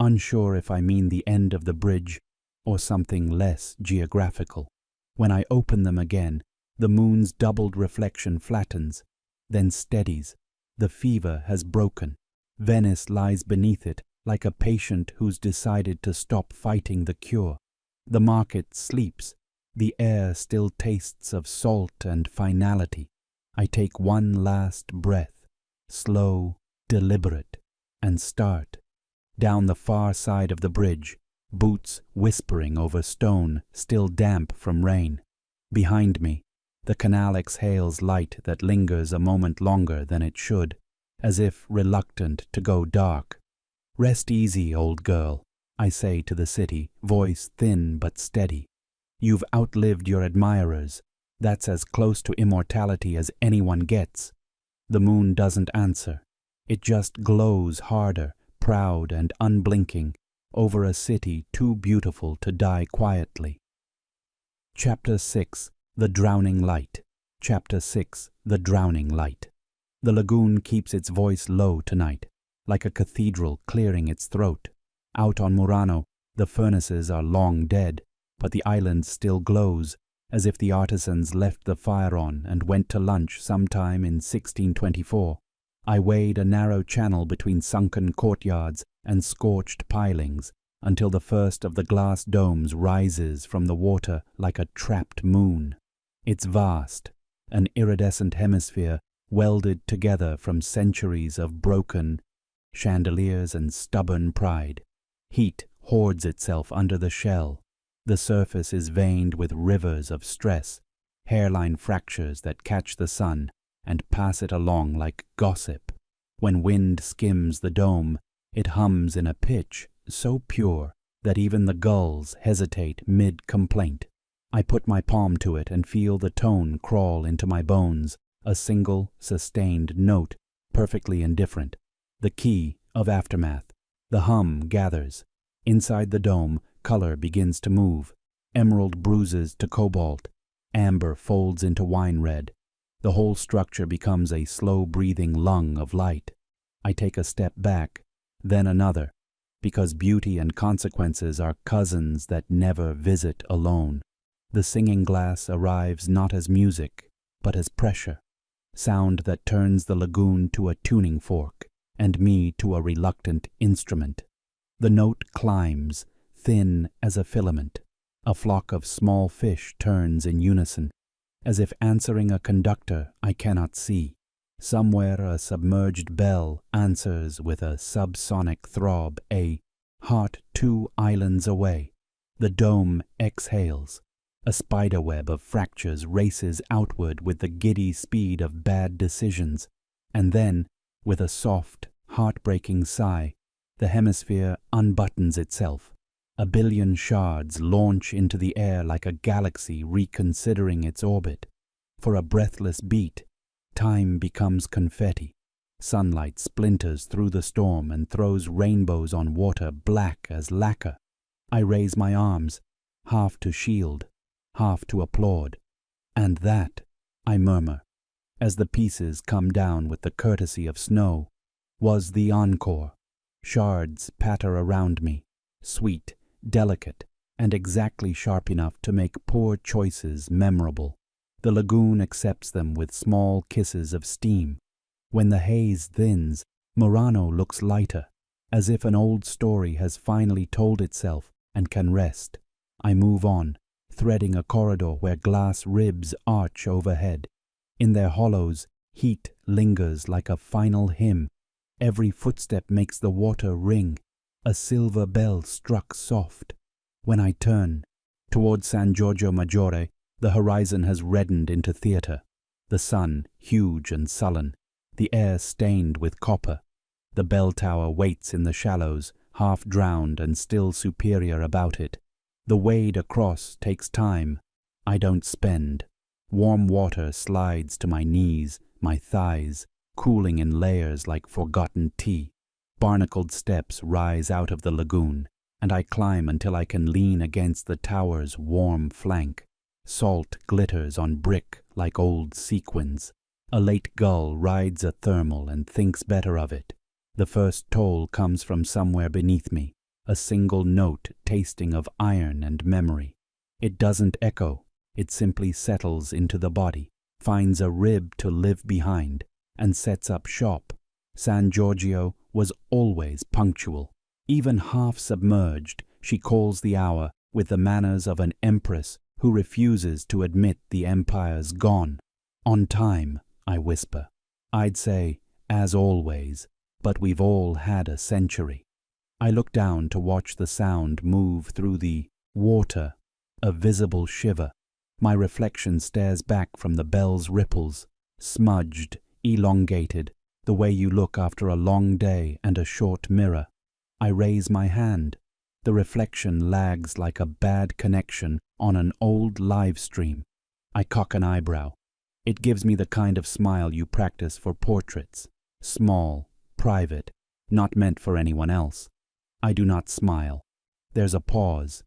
unsure if I mean the end of the bridge or something less geographical. When I open them again, the moon's doubled reflection flattens, then steadies. The fever has broken. Venice lies beneath it like a patient who's decided to stop fighting the cure. The market sleeps. The air still tastes of salt and finality. I take one last breath, slow, deliberate, and start. Down the far side of the bridge, boots whispering over stone still damp from rain. Behind me, the canal exhales light that lingers a moment longer than it should, as if reluctant to go dark. Rest easy, old girl, I say to the city, voice thin but steady. You've outlived your admirers. That's as close to immortality as anyone gets. The moon doesn't answer. It just glows harder, proud and unblinking, over a city too beautiful to die quietly. Chapter 6. The Drowning Light. Chapter 6. The Drowning Light. The lagoon keeps its voice low tonight, like a cathedral clearing its throat. Out on Murano, the furnaces are long dead, but the island still glows, as if the artisans left the fire on and went to lunch sometime in 1624. I wade a narrow channel between sunken courtyards and scorched pilings until the first of the glass domes rises from the water like a trapped moon. It's vast, an iridescent hemisphere welded together from centuries of broken chandeliers and stubborn pride. Heat hoards itself under the shell. The surface is veined with rivers of stress, hairline fractures that catch the sun and pass it along like gossip. When wind skims the dome, it hums in a pitch so pure that even the gulls hesitate mid-complaint. I put my palm to it and feel the tone crawl into my bones, a single, sustained note, perfectly indifferent. The key of aftermath. The hum gathers. Inside the dome, color begins to move. Emerald bruises to cobalt. Amber folds into wine red. The whole structure becomes a slow-breathing lung of light. I take a step back, then another, because beauty and consequences are cousins that never visit alone. The singing glass arrives not as music, but as pressure, sound that turns the lagoon to a tuning fork, and me to a reluctant instrument. The note climbs, thin as a filament. A flock of small fish turns in unison, as if answering a conductor I cannot see. Somewhere a submerged bell answers with a subsonic throb, a heart 2 islands away. The dome exhales. A spiderweb of fractures races outward with the giddy speed of bad decisions, and then, with a soft, heartbreaking sigh, the hemisphere unbuttons itself. A billion shards launch into the air like a galaxy reconsidering its orbit. For a breathless beat, time becomes confetti. Sunlight splinters through the storm and throws rainbows on water black as lacquer. I raise my arms, half to shield, half to applaud. And that, I murmur, as the pieces come down with the courtesy of snow, was the encore. Shards patter around me, sweet, delicate, and exactly sharp enough to make poor choices memorable. The lagoon accepts them with small kisses of steam. When the haze thins, Murano looks lighter, as if an old story has finally told itself and can rest. I move on, threading a corridor where glass ribs arch overhead. In their hollows, heat lingers like a final hymn. Every footstep makes the water ring. A silver bell struck soft. When I turn toward San Giorgio Maggiore, the horizon has reddened into theatre. The sun, huge and sullen, the air stained with copper. The bell tower waits in the shallows, half drowned and still superior about it. The wade across takes time. I don't spend. Warm water slides to my knees, my thighs, cooling in layers like forgotten tea. Barnacled steps rise out of the lagoon, and I climb until I can lean against the tower's warm flank. Salt glitters on brick like old sequins. A late gull rides a thermal and thinks better of it. The first toll comes from somewhere beneath me. a single note tasting of iron and memory. It doesn't echo, it simply settles into the body, finds a rib to live behind, and sets up shop. San Giorgio was always punctual. Even half submerged, she calls the hour with the manners of an empress who refuses to admit the empire's gone. On time, I whisper. I'd say, as always, but we've all had a century. I look down to watch the sound move through the water, a visible shiver. My reflection stares back from the bell's ripples, smudged, elongated, the way you look after a long day and a short mirror. I raise my hand. The reflection lags like a bad connection on an old live stream. I cock an eyebrow. It gives me the kind of smile you practice for portraits. Small, private, not meant for anyone else. I do not smile. There's a pause,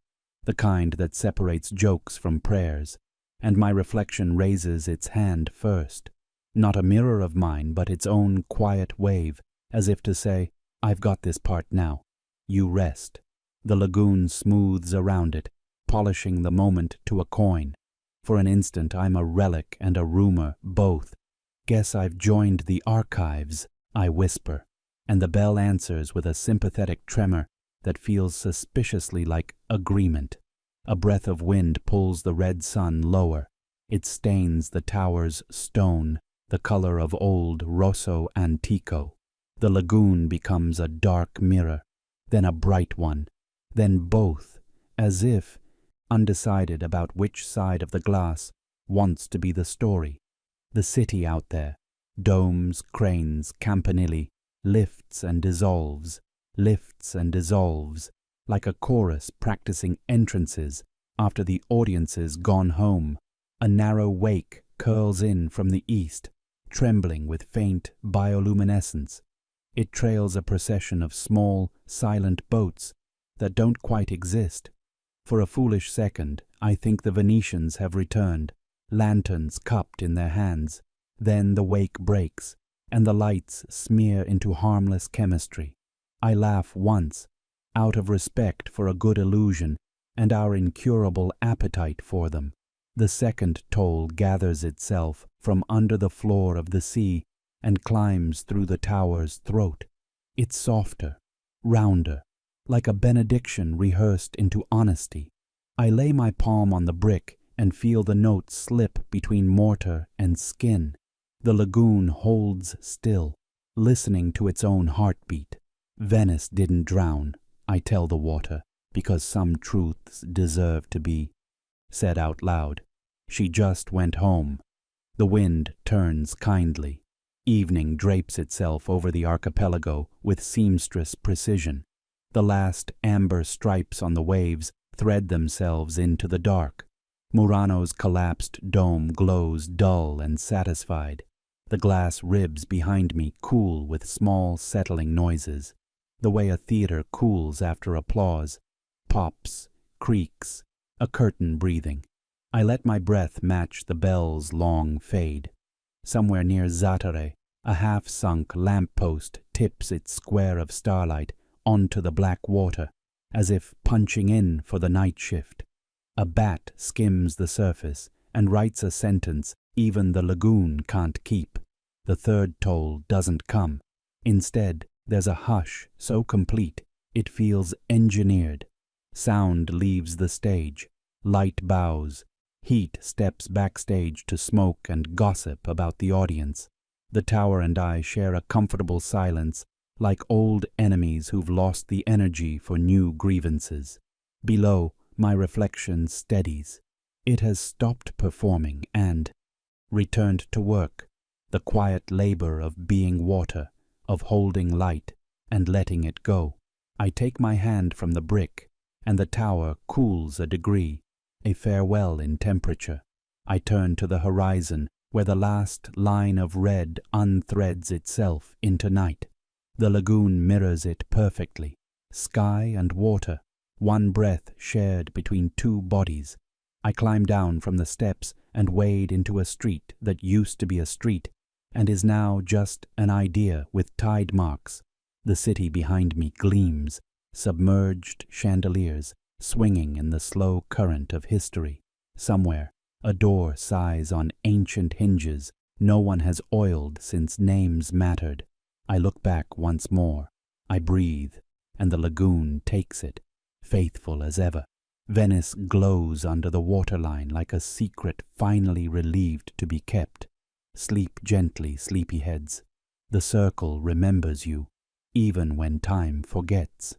the kind that separates jokes from prayers, and my reflection raises its hand first. Not a mirror of mine, but its own quiet wave, as if to say, I've got this part now. You rest. The lagoon smooths around it, polishing the moment to a coin. For an instant I'm a relic and a rumor, both. Guess I've joined the archives, I whisper, and the bell answers with a sympathetic tremor that feels suspiciously like agreement. A breath of wind pulls the red sun lower. It stains the tower's stone, the color of old Rosso Antico. The lagoon becomes a dark mirror, then a bright one, then both, as if, undecided about which side of the glass wants to be the story. The city out there, domes, cranes, campanili, lifts and dissolves, like a chorus practicing entrances after the audience's gone home. A narrow wake curls in from the east, trembling with faint bioluminescence. It trails a procession of small, silent boats that don't quite exist. For a foolish second, I think the Venetians have returned, lanterns cupped in their hands. Then the wake breaks, and the lights smear into harmless chemistry. I laugh once, out of respect for a good illusion and our incurable appetite for them. The second toll gathers itself from under the floor of the sea and climbs through the tower's throat. It's softer, rounder, like a benediction rehearsed into honesty. I lay my palm on the brick and feel the note slip between mortar and skin. The lagoon holds still, listening to its own heartbeat. Venice didn't drown, I tell the water, because some truths deserve to be said out loud. She just went home. The wind turns kindly. Evening drapes itself over the archipelago with seamstress precision. The last amber stripes on the waves thread themselves into the dark. Murano's collapsed dome glows dull and satisfied. The glass ribs behind me cool with small settling noises, the way a theater cools after applause. Pops, creaks, a curtain breathing. I let my breath match the bell's long fade. Somewhere near Zattere, a half-sunk lamp-post tips its square of starlight onto the black water, as if punching in for the night shift. A bat skims the surface and writes a sentence even the lagoon can't keep. The third toll doesn't come. Instead, there's a hush so complete it feels engineered. Sound leaves the stage. Light bows. Heat steps backstage to smoke and gossip about the audience. The tower and I share a comfortable silence, like old enemies who've lost the energy for new grievances. Below, my reflection steadies. It has stopped performing and returned to work, the quiet labor of being water, of holding light and letting it go. I take my hand from the brick, and the tower cools a degree, a farewell in temperature. I turn to the horizon, where the last line of red unthreads itself into night. The lagoon mirrors it perfectly, sky and water, one breath shared between two bodies. I climb down from the steps and wade into a street that used to be a street and is now just an idea with tide marks. The city behind me gleams, submerged chandeliers swinging in the slow current of history. Somewhere, a door sighs on ancient hinges no one has oiled since names mattered. I look back once more. I breathe, and the lagoon takes it, faithful as ever. Venice glows under the waterline like a secret finally relieved to be kept. Sleep gently, sleepyheads. The circle remembers you, even when time forgets.